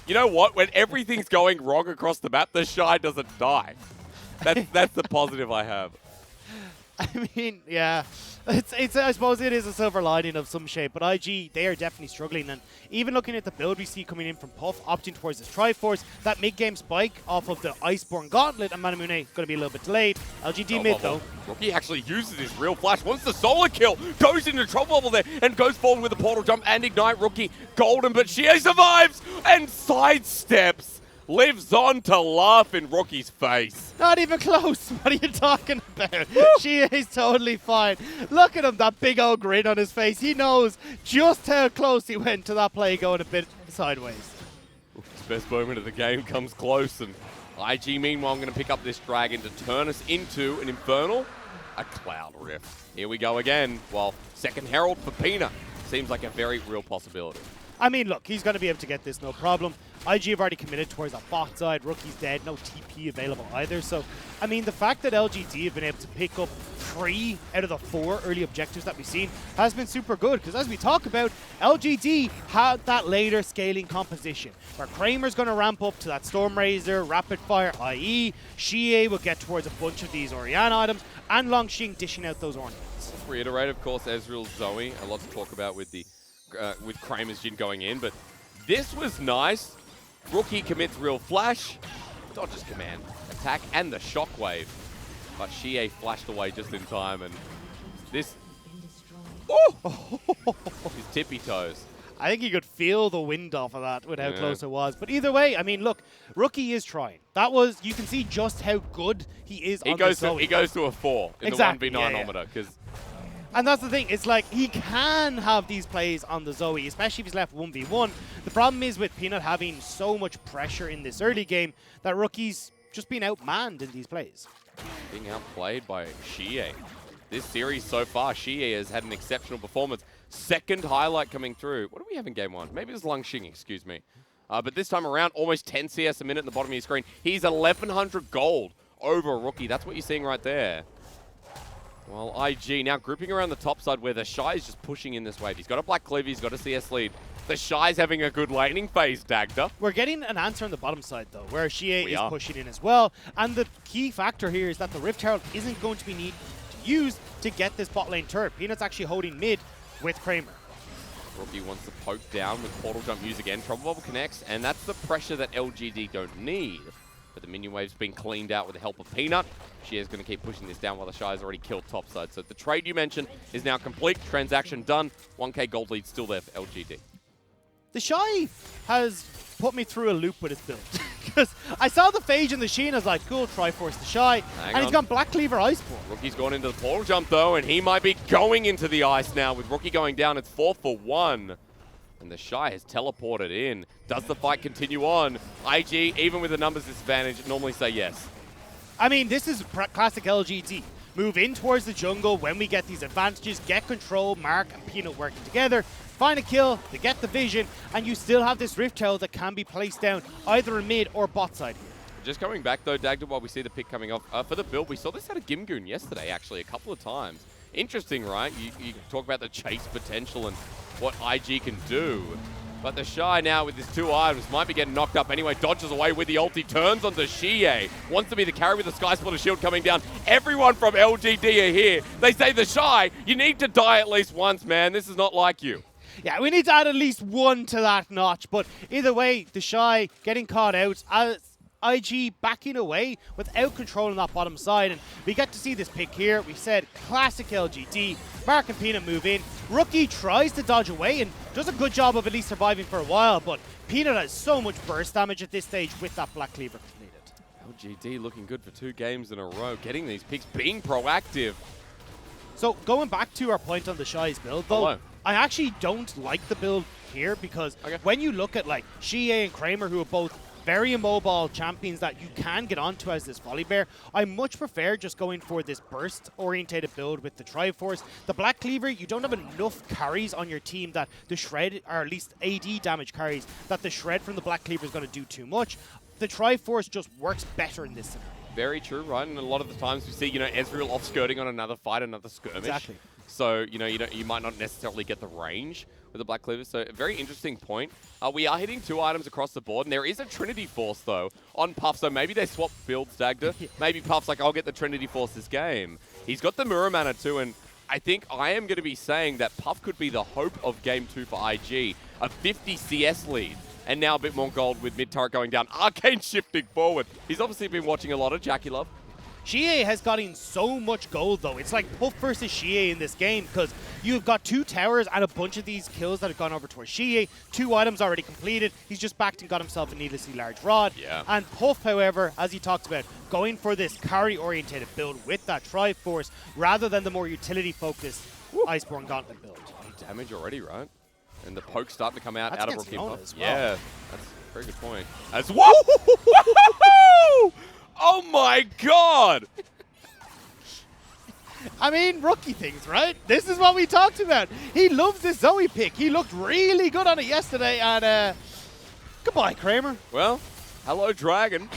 You know what? When everything's going wrong across the map, the Shy doesn't die. That's the positive I have. I mean, yeah. I suppose it is a silver lining of some shape, but IG, they are definitely struggling. And even looking at the build we see coming in from Puff, opting towards this Triforce, that mid-game spike off of the Iceborne Gauntlet and Manamune going to be a little bit delayed. LGD mid, though. Rookie actually uses his real flash, wants the solar kill, goes into trouble bubble there, and goes forward with a portal jump and ignite. Rookie golden, but Shie survives and sidesteps. Lives on to laugh in Rookie's face. Not even close. What are you talking about? She is totally fine. Look at him, that big old grin on his face. He knows just how close he went to that play going a bit sideways. Rookie's best moment of the game comes close, and IG meanwhile going to pick up this dragon to turn us into an Infernal, a Cloud Rift. Here we go again, while second Herald for Pina seems like a very real possibility. I mean, look, he's going to be able to get this, no problem. IG have already committed towards that bot side. Rookie's dead, no TP available either. So, I mean, the fact that LGD have been able to pick up 3 out of the 4 early objectives that we've seen has been super good. Because as we talk about, LGD had that later scaling composition, where Kramer's going to ramp up to that Stormrazor, Rapid Fire, i.e. Shie will get towards a bunch of these Orianna items, and Longxing dishing out those ornaments. Let's reiterate, of course, Ezreal's Zoe. A lot to talk about with the with Kramer's Jhin going in, but this was nice. Rookie commits real flash, dodges command, attack, and the shockwave. But Shie flashed away just in time, and this... Oh! His tippy toes. I think you could feel the wind off of that with how close it was. But either way, I mean, look, Rookie is trying. That was, you can see just how good he is on the Zoe. He goes to a 4 in the 1v9-ometer, because... And that's the thing, it's like he can have these plays on the Zoe, especially if he's left 1v1. The problem is with Peanut having so much pressure in this early game that Rookie's just being outmanned in these plays. Being outplayed by Shie. This series so far, Shie has had an exceptional performance. Second highlight coming through. What do we have in game 1? Maybe it was Longxing, excuse me. But this time around, almost 10 CS a minute in the bottom of your screen. He's 1,100 gold over a Rookie. That's what you're seeing right there. Well, IG now grouping around the top side where the Shy is just pushing in this wave. He's got a Black Cleave, he's got a CS lead. The Shy's having a good laning phase, Dagda. We're getting an answer on the bottom side, though, where Shie is pushing in as well. And the key factor here is that the Rift Herald isn't going to be needed to use to get this bot lane turret. Peanut's actually holding mid with Kramer. Rookie wants to poke down with Portal Jump use again. Trouble Bubble connects, and that's the pressure that LGD don't need. But the minion wave's been cleaned out with the help of Peanut. She is going to keep pushing this down while the Shy has already killed topside. So the trade you mentioned is now complete. Transaction done. 1k gold lead still there for LGD. The Shy has put me through a loop with his build. Because I saw the Phage and the Sheen, I was like, cool, Triforce the Shy. He's gone Black Cleaver Iceborne. Rookie's gone into the portal jump though, and he might be going into the ice now. With Rookie going down, it's 4 for 1. And the Shy has teleported in. Does the fight continue on? IG, even with the numbers disadvantage, normally say yes. I mean, this is classic LGD. Move in towards the jungle when we get these advantages, get control, Mark and Peanut working together, find a kill, they get the vision, and you still have this Rift Herald that can be placed down either in mid or bot side here. Just coming back though, Dagda, while we see the pick coming off, for the build, we saw this out of Gimgoon yesterday actually a couple of times. Interesting, right? You talk about the chase potential and what IG can do. But the Shy now with his 2 items might be getting knocked up anyway. Dodges away with the ulti, turns onto Shie. Wants to be the carry with the Sky Splitter shield coming down. Everyone from LGD are here. They say the Shy, you need to die at least once, man. This is not like you. Yeah, we need to add at least 1 to that notch. But either way, the Shy getting caught out as IG backing away without controlling that bottom side. And we get to see this pick here. We said classic LGD. Mark and Peanut move in. Rookie tries to dodge away and does a good job of at least surviving for a while. But Peanut has so much burst damage at this stage with that Black Cleaver completed. LGD looking good for 2 games in a row. Getting these picks, being proactive. So going back to our point on the Shy's build, though, I actually don't like the build here because when you look at like Shie and Kramer, who are both very immobile champions that you can get onto as this volley bear, I much prefer just going for this burst orientated build with the Triforce. The Black Cleaver, you don't have enough carries on your team that the shred, or at least AD damage carries, that the shred from the Black Cleaver is going to do too much. The Triforce just works better in this scenario. Very true, right? And a lot of the times we see, Ezreal off-skirting on another fight, another skirmish. Exactly. So, you might not necessarily get the range with the Black Cleaver. So a very interesting point. We are hitting 2 items across the board, and there is a Trinity Force, though, on Puff. So maybe they swap builds, Dagda. Maybe Puff's like, I'll get the Trinity Force this game. He's got the Mirror Mana, too, and I think I am going to be saying that Puff could be the hope of Game 2 for IG. A 50 CS lead. And now a bit more gold with mid-turret going down. Arcane shifting forward. He's obviously been watching a lot of Jackie Love. Xie has gotten so much gold, though. It's like Puff versus Xie in this game because you've got 2 towers and a bunch of these kills that have gone over towards Xie. 2 items already completed. He's just backed and got himself a needlessly large rod. Yeah. And Puff, however, as he talks about, going for this carry-orientated build with that Triforce rather than the more utility-focused Iceborne Gauntlet build. Damage already, right? And the poke's starting to come out That's of Rookie Fiona Puff. as well. Yeah, that's a very good point. As whoa! Oh my god! I mean, rookie things, right? This is what we talked about. He loves this Zoe pick. He looked really good on it yesterday, and goodbye, Kramer. Well, hello, Dragon.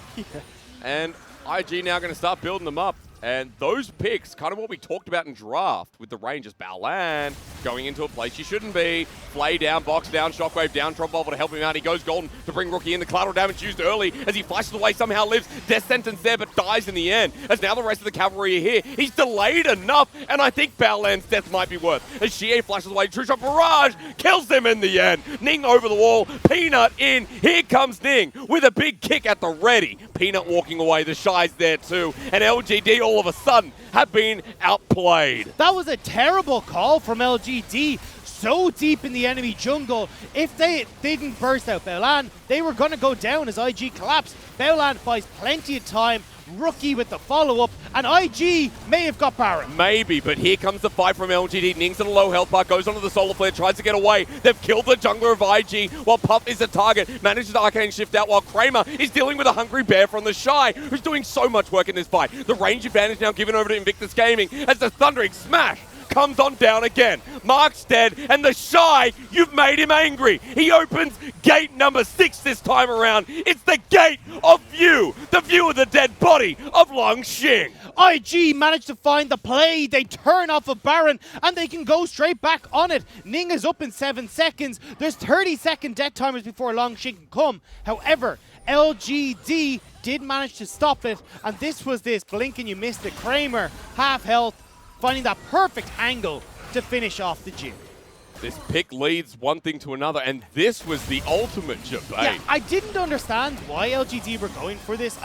And IG now going to start building them up. And those picks, kind of what we talked about in draft with the Rangers. Baolan going into a place you shouldn't be. Flay down, box down, shockwave down, Trump Bubble to help him out. He goes golden to bring Rookie in. The collateral damage used early as he flashes away, somehow lives. Death sentence there, but dies in the end. As now the rest of the cavalry are here. He's delayed enough, and I think Baolan's death might be worth. As Xie flashes away, True Shot Barrage kills him in the end. Ning over the wall, Peanut in. Here comes Ning with a big kick at the ready. Peanut walking away, the Shy's there too. And LGD all of a sudden have been outplayed. That was a terrible call from LGD. So deep in the enemy jungle. If they didn't burst out Baolan, they were going to go down as IG collapsed. Baolan buys plenty of time. Rookie with the follow-up, and IG may have got Baron. Maybe, but here comes the fight from LGD. Ning's in a low health bar, goes onto the Solar Flare, tries to get away. They've killed the jungler of IG while Puff is a target. Manages to Arcane shift out while Kramer is dealing with a hungry bear from the Shy, who's doing so much work in this fight. The range advantage now given over to Invictus Gaming as the Thundering Smash comes on down again. Mark's dead, and the Shy, you've made him angry. He opens gate number 6 this time around. It's the gate of view, the view of the dead body of Long Xing. IG managed to find the play. They turn off of Baron, and they can go straight back on it. Ning is up in 7 seconds. There's 30-second death timers before Long Xing can come. However, LGD did manage to stop it, and this was this blink and you missed it. Kramer, half health, finding that perfect angle to finish off the Jin. This pick leads one thing to another, and this was the ultimate debate. Yeah, I didn't understand why LGD were going for this.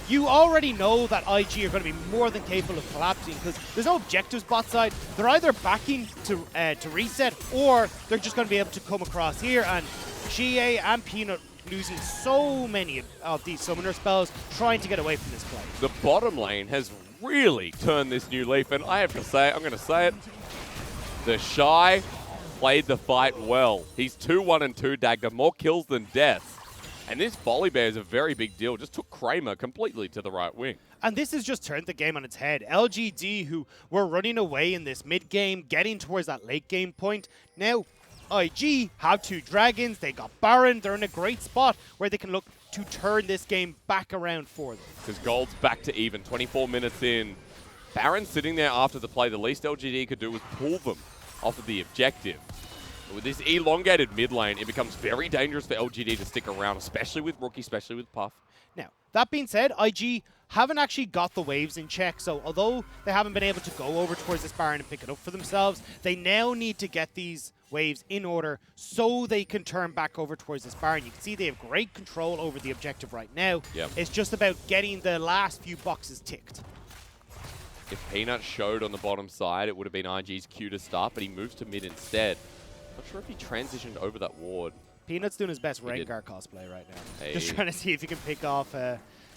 You already know that IG are going to be more than capable of collapsing because there's no objectives bot side. They're either backing to reset, or they're just going to be able to come across here, and Xie and Peanut losing so many of these summoner spells trying to get away from this play. The bottom lane has really turned this new leaf, and I have to say, I'm going to say it, the Shy played the fight well. He's 2-1 and 2 Dagda, more kills than deaths. And this volley bear is a very big deal. Just took Kramer completely to the right wing. And this has just turned the game on its head. LGD, who were running away in this mid-game, getting towards that late-game point, now IG have 2 dragons, they got Baron, they're in a great spot where they can look to turn this game back around for them. Because Gold's back to even, 24 minutes in. Baron sitting there after the play. The least LGD could do was pull them off of the objective. But with this elongated mid lane, it becomes very dangerous for LGD to stick around, especially with Rookie, especially with Puff. Now, that being said, IG haven't actually got the waves in check, so although they haven't been able to go over towards this Baron and pick it up for themselves, they now need to get these waves in order so they can turn back over towards this Baron. You can see they have great control over the objective right now. Yep. It's just about getting the last few boxes ticked. If Peanut showed on the bottom side, it would have been IG's cue to start, but he moves to mid instead. Not sure if he transitioned over that ward. Peanut's doing his best Rengar cosplay right now. Hey. Just trying to see if he can pick off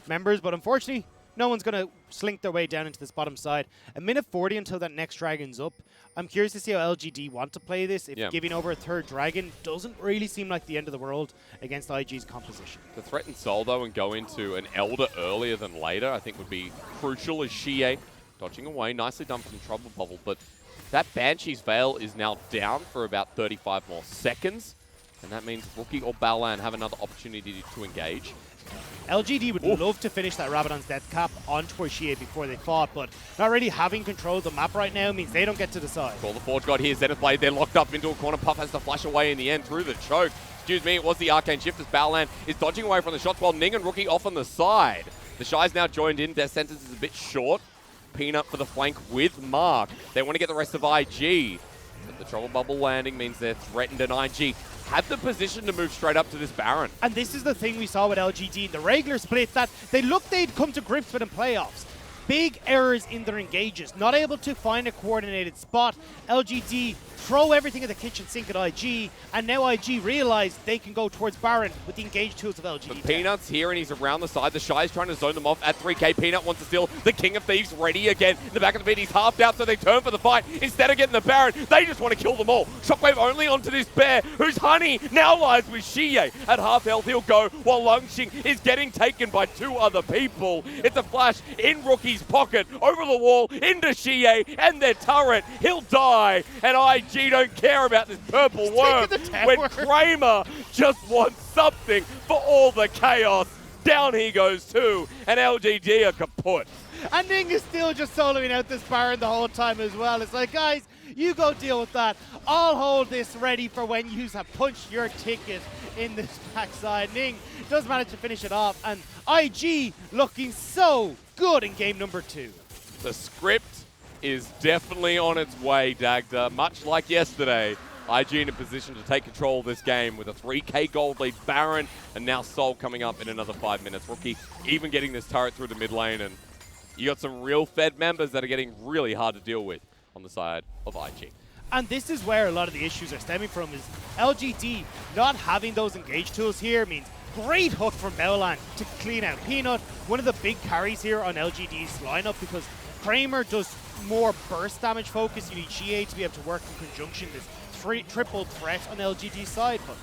members, but unfortunately, no one's going to slink their way down into this bottom side. A minute 40 until that next dragon's up. I'm curious to see how LGD want to play this. If giving over a 3rd dragon doesn't really seem like the end of the world against IG's composition. To threaten Soul, though, and go into an Elder earlier than later, I think would be crucial as Xie dodging away. Nicely done from Trouble Bubble, but that Banshee's Veil is now down for about 35 more seconds. And that means Rookie or Balan have another opportunity to engage. LGD would love to finish that Rabadon's death cap on Torchie before they fought, but not really having control of the map right now means they don't get to decide. Call the Forge God here. Zenith Blade, they're locked up into a corner. Puff has to flash away in the end through the choke. Excuse me, it was the Arcane Shift as Balan is dodging away from the shots while Ning and Rookie off on the side. The Shy's now joined in. Death sentence is a bit short. Peanut for the flank with Mark. They want to get the rest of IG. But the Trouble Bubble landing means they're threatened, and IG have the position to move straight up to this Baron. And this is the thing we saw with LGD in the regular split, that they looked they'd come to grips with in playoffs. Big errors in their engages, not able to find a coordinated spot. LGD throw everything at the kitchen sink at IG, and now IG realize they can go towards Baron with the engage tools of LGD. But Peanut's here and he's around the side. The Shy is trying to zone them off at 3k. Peanut wants to steal the King of Thieves ready again. In the back of the pit, he's halved out, so they turn for the fight. Instead of getting the Baron, they just want to kill them all. Shockwave only onto this bear, who's Honey now lies with Xie. At half health, he'll go, while Lungxing is getting taken by two other people. It's a flash in Rookie's pocket, over the wall, into Xie and their turret. He'll die, and IG don't care about this purple worm when Kramer just wants something for all the chaos. Down he goes too, and LGD are kaput. And Ning is still just soloing out this Baron the whole time as well. It's like, guys, you go deal with that. I'll hold this ready for when you have punched your ticket in this backside. Ning does manage to finish it off, and IG looking so good in game number 2. The script is definitely on its way, Dagda. Much like yesterday, IG in a position to take control of this game with a 3k gold lead. Baron, and now Sol coming up in another 5 minutes. Rookie even getting this turret through the mid lane, and you got some real Fed members that are getting really hard to deal with on the side of IG. And this is where a lot of the issues are stemming from, is LGD not having those engage tools here means great hook from Balan to clean out Peanut. One of the big carries here on LGD's lineup, because Kramer does more burst damage focus. You need Xie to be able to work in conjunction, this triple threat on LGD's side. But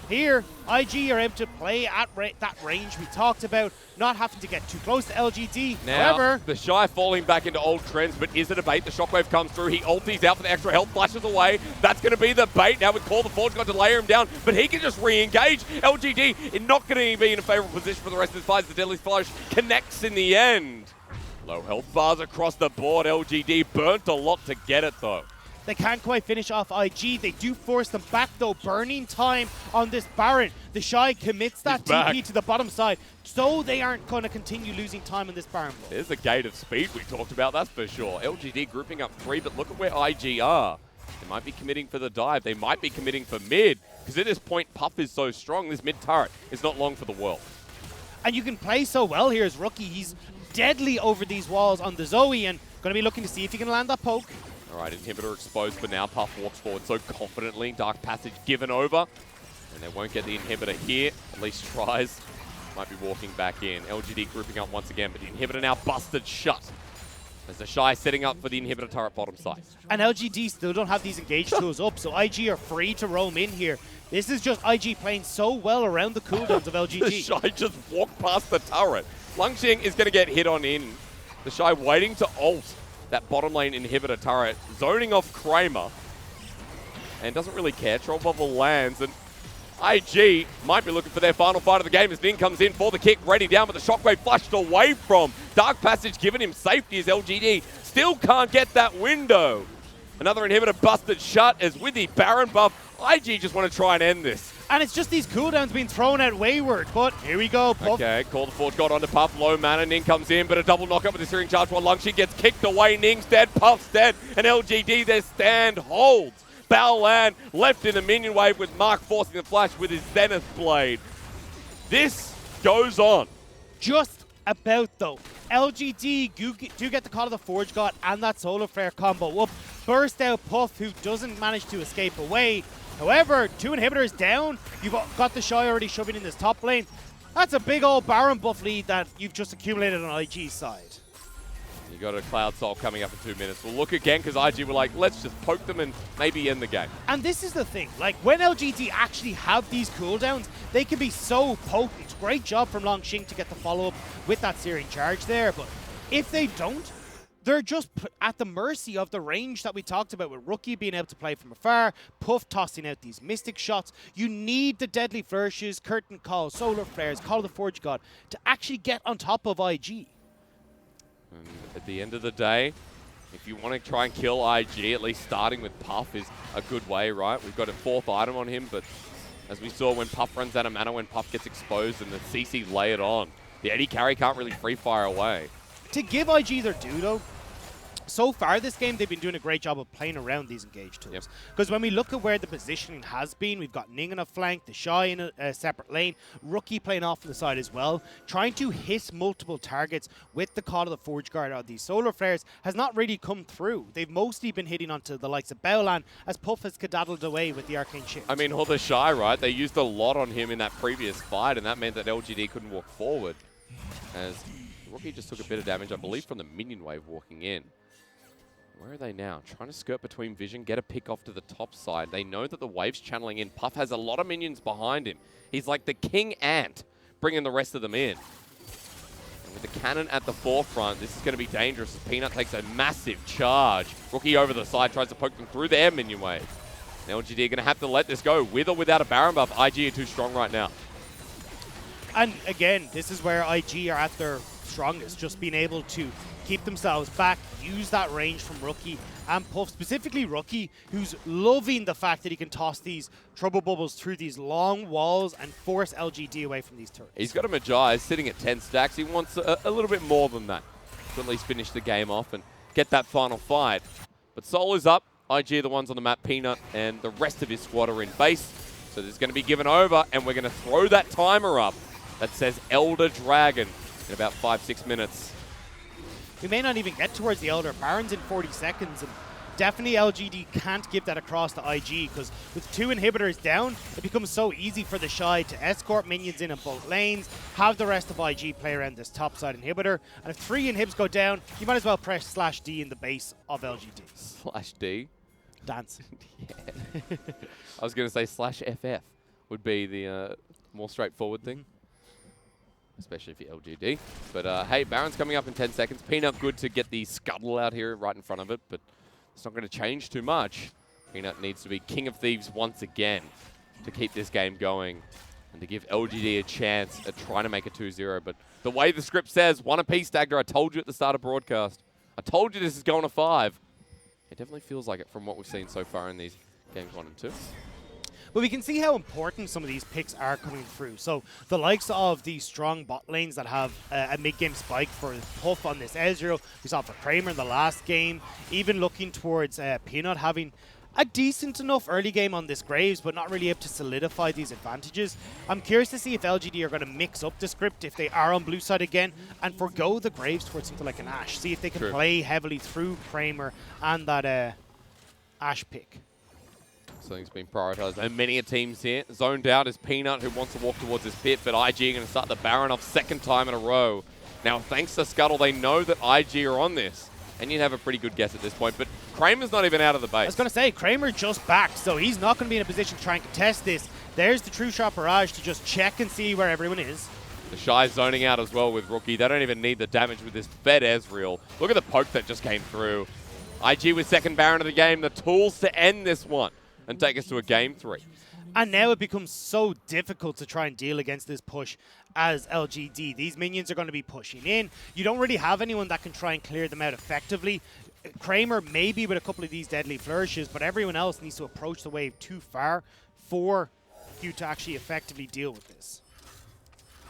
here, IG are able to play at that range we talked about, not having to get too close to LGD. Now, however, the Shy falling back into old trends, but is it a bait? The Shockwave comes through, he ulties out for the extra health, flashes away. That's going to be the bait. Now we call the Forge God to layer him down, but he can just re-engage. LGD is not going to be in a favorable position for the rest of his fights. The Deadly Flourish connects in the end. Low health bars across the board. LGD burnt a lot to get it though. they can't quite finish off IG. They do force them back though. Burning time on this Baron. The Shy commits that TP to the bottom side, so they aren't going to continue losing time on this Baron. There's the gate of speed we talked about, that's for sure. LGD grouping up 3, but look at where IG are. They might be committing for the dive. They might be committing for mid, because at this point, Puff is so strong. This mid turret is not long for the world. And you can play so well here as Rookie. He's deadly over these walls on the Zoe, and going to be looking to see if he can land that poke. All right, inhibitor exposed for now. Puff walks forward so confidently. Dark Passage given over. And they won't get the inhibitor here. At least tries. Might be walking back in. LGD grouping up once again, but the inhibitor now busted shut. As the Shy setting up for the inhibitor turret bottom side. And LGD still don't have these engage tools up, so IG are free to roam in here. This is just IG playing so well around the cooldowns of LGD. The Shy just walked past the turret. Lungxing is going to get hit on in. The Shy waiting to ult that bottom lane inhibitor turret, zoning off Kramer. And doesn't really care. Troll Bubble lands, and IG might be looking for their final fight of the game as Ning comes in for the kick, ready down, but the Shockwave flushed away from. Dark Passage giving him safety as LGD still can't get that window. Another inhibitor busted shut as with the Baron buff, IG just want to try and end this. And it's just these cooldowns being thrown out wayward, but here we go. Puff. Okay, call the Forge God onto Puff, low mana, Ning comes in, but a double knockup with the Searing Charge while Lungxing gets kicked away, Ning's dead, Puff's dead, and LGD, their stand holds. Baolan left in the minion wave with Mark forcing the flash with his Zenith Blade. This goes on. Just about though. LGD do get the call of the Forge God and that Solar Flare combo up. Burst out Puff, who doesn't manage to escape away. However, 2 inhibitors down. You've got the Shy already shoving in this top lane. That's a big old Baron buff lead that you've just accumulated on IG's side. You got a Cloud Soul coming up in 2 minutes. We'll look again because IG were like, let's just poke them and maybe end the game. And this is the thing, like when LGD actually have these cooldowns, they can be so potent. Great job from Longxing to get the follow-up with that Searing Charge there, but if they don't, they're just at the mercy of the range that we talked about, with Rookie being able to play from afar, Puff tossing out these mystic shots. You need the deadly flourishes, curtain calls, solar flares, Call of the Forge God to actually get on top of IG. And at the end of the day, if you want to try and kill IG, at least starting with Puff is a good way, right? We've got a 4th item on him, but as we saw when Puff runs out of mana, when Puff gets exposed and the CC lay it on, the AD carry can't really free fire away. To give IG their due, though, so far this game, they've been doing a great job of playing around these engage tools. Because when we look at where the positioning has been, we've got Ning on a flank, the Shy in a separate lane, Rookie playing off on the side as well. Trying to hit multiple targets with the Call of the Forge Guard or these solar flares has not really come through. They've mostly been hitting onto the likes of Baolan as Puff has skedaddled away with the Arcane Shield. I mean, the Shy, right? They used a lot on him in that previous fight, and that meant that LGD couldn't walk forward. As Rookie just took a bit of damage, I believe, from the minion wave walking in. Where are they now? Trying to skirt between vision, get a pick off to the top side. They know that the wave's channeling in. Puff has a lot of minions behind him. He's like the king ant, bringing the rest of them in. And with the cannon at the forefront, this is going to be dangerous as Peanut takes a massive charge. Rookie over the side tries to poke them through their minion wave. And LGD are going to have to let this go. With or without a Baron buff, IG are too strong right now. And again, this is where IG are at their strongest, just being able to keep themselves back, use that range from Rookie and Puff, specifically Rookie, who's loving the fact that he can toss these trouble bubbles through these long walls and force LGD away from these turrets. He's got a Magi sitting at 10 stacks. He wants a little bit more than that to at least finish the game off and get that final fight. But Soul is up. IG are the ones on the map. Peanut and the rest of his squad are in base. So this is going to be given over, and we're going to throw that timer up that says Elder Dragon in about 5-6 minutes. We may not even get towards the Elder. Baron's in 40 seconds, and definitely LGD can't give that across to IG, because with 2 inhibitors down, it becomes so easy for the Shy to escort minions in both lanes, have the rest of IG play around this top side inhibitor, and if 3 inhibs go down, you might as well press /D in the base of LGD. /D? Dance. Yeah. I was going to say /FF would be the more straightforward thing. Especially if you're LGD. But hey, Baron's coming up in 10 seconds. Peanut good to get the scuttle out here right in front of it, but it's not going to change too much. Peanut needs to be King of Thieves once again to keep this game going and to give LGD a chance at trying to make a 2-0. But the way the script says, 1 apiece, Dagda. I told you at the start of broadcast. I told you this is going to 5. It definitely feels like it from what we've seen so far in these games 1 and 2. But we can see how important some of these picks are coming through. So the likes of these strong bot lanes that have a mid-game spike for Puff on this Ezreal. We saw it for Kramer in the last game. Even looking towards Peanut having a decent enough early game on this Graves, but not really able to solidify these advantages. I'm curious to see if LGD are going to mix up the script if they are on blue side again and forgo the Graves towards something like an Ashe. See if they can play heavily through Kramer and that Ashe pick. Something's been prioritized. And many a teams here. Zoned out is Peanut, who wants to walk towards his pit, but IG are going to start the Baron off 2nd time in a row. Now, thanks to Scuttle, they know that IG are on this. And you'd have a pretty good guess at this point, but Kramer's not even out of the base. I was going to say, Kramer just backed, so he's not going to be in a position to try and contest this. There's the True Shot Barrage to just check and see where everyone is. The Shy zoning out as well with Rookie. They don't even need the damage with this fed Ezreal. Look at the poke that just came through. IG with 2nd Baron of the game, the tools to end this one and take us to a game 3. And now it becomes so difficult to try and deal against this push as LGD. These minions are going to be pushing in. You don't really have anyone that can try and clear them out effectively. Kramer maybe with a couple of these deadly flourishes, but everyone else needs to approach the wave too far for you to actually effectively deal with this.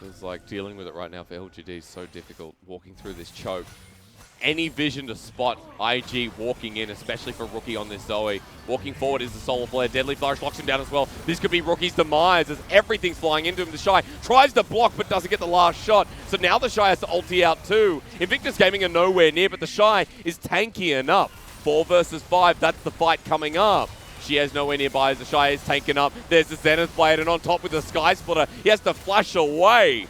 It's like dealing with it right now for LGD is so difficult, walking through this choke. Any vision to spot IG walking in, especially for Rookie on this Zoe. Walking forward is the Solar Flare. Deadly Flourish locks him down as well. This could be Rookie's demise as everything's flying into him. The Shy tries to block but doesn't get the last shot. So now the Shy has to ulti out too. Invictus Gaming are nowhere near, but the Shy is tanky enough. 4 versus 5, that's the fight coming up. She has nowhere nearby as the Shy is tanking up. There's the Zenith Blade, and on top with the Sky Splitter, he has to flash away.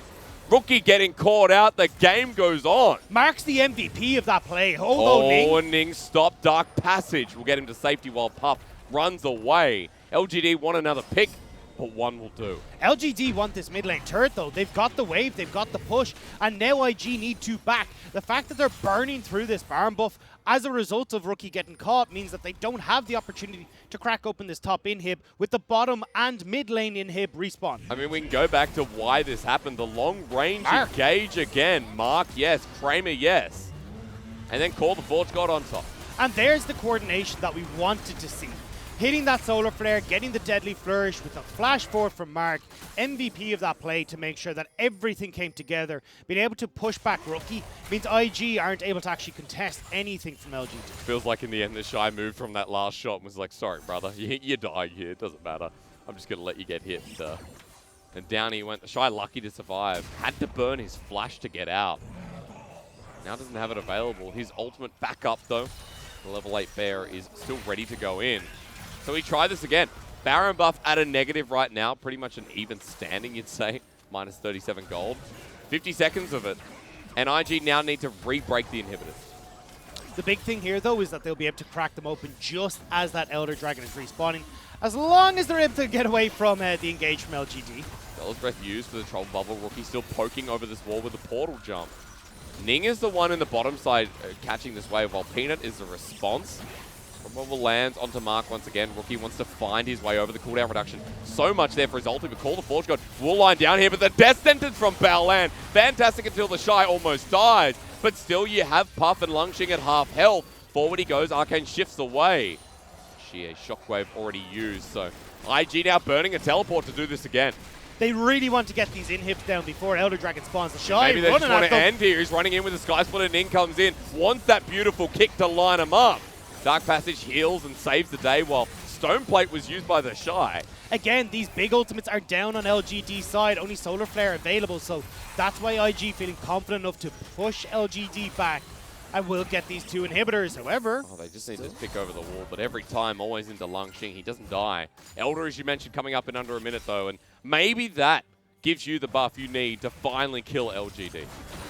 Rookie getting caught out. The game goes on. Mark's the MVP of that play. Ning stop. Dark Passage will get him to safety while Puff runs away. LGD want another pick. but one will do. LGD want this mid lane turret though. They've got the wave, they've got the push, and now IG need to back. The fact that they're burning through this Baron buff as a result of Rookie getting caught means that they don't have the opportunity to crack open this top inhib with the bottom and mid lane inhib respawn. I mean, we can go back to why this happened. The long range engage again. Mark, yes. Kramer, yes. And then call the Forge God on top. And there's the coordination that we wanted to see. Hitting that solar flare, getting the deadly flourish with a flash forward from Mark, MVP of that play to make sure that everything came together. Being able to push back Rookie means IG aren't able to actually contest anything from LGD. Feels like in the end the Shy moved from that last shot and was like, sorry, brother, you die here, it doesn't matter. I'm just going to let you get hit. And down he went. The Shy lucky to survive. Had to burn his flash to get out. Now doesn't have it available. His ultimate backup though. The level 8 bear is still ready to go in. So we try this again. Baron buff at a negative right now. Pretty much an even standing, you'd say. Minus 37 gold. 50 seconds of it. And IG now need to re-break the inhibitors. The big thing here, though, is that they'll be able to crack them open just as that Elder Dragon is respawning. As long as they're able to get away from the engage from LGD. Bell's Breath used for the Troll Bubble. Rookie still poking over this wall with the portal jump. Ning is the one in the bottom side catching this wave, while Peanut is the response. Bubble lands onto Mark once again. Rookie wants to find his way over the cooldown reduction. So much there for his ulti, but call the Forge God. Will line down here, but the death sentence from Baolan. Fantastic until the Shy almost dies. But still, you have Puff and Lungshing at half health. Forward he goes. Arcane shifts away. Sheer Shockwave already used, so IG now burning a teleport to do this again. They really want to get these inhibs down before Elder Dragon spawns. The Shy Maybe they just running want at to them. end here. He's running in with the Sky Split and Ning comes in. Wants that beautiful kick to line him up. Dark Passage heals and saves the day while Stone Plate was used by the Shy. Again, these big ultimates are down on LGD's side. Only Solar Flare available, so that's why IG feeling confident enough to push LGD back. I will get these two inhibitors, however. Oh, they just need to pick over the wall, but every time, always into Lungshing. He doesn't die. Elder, as you mentioned, coming up in under a minute, though, and maybe that gives you the buff you need to finally kill LGD.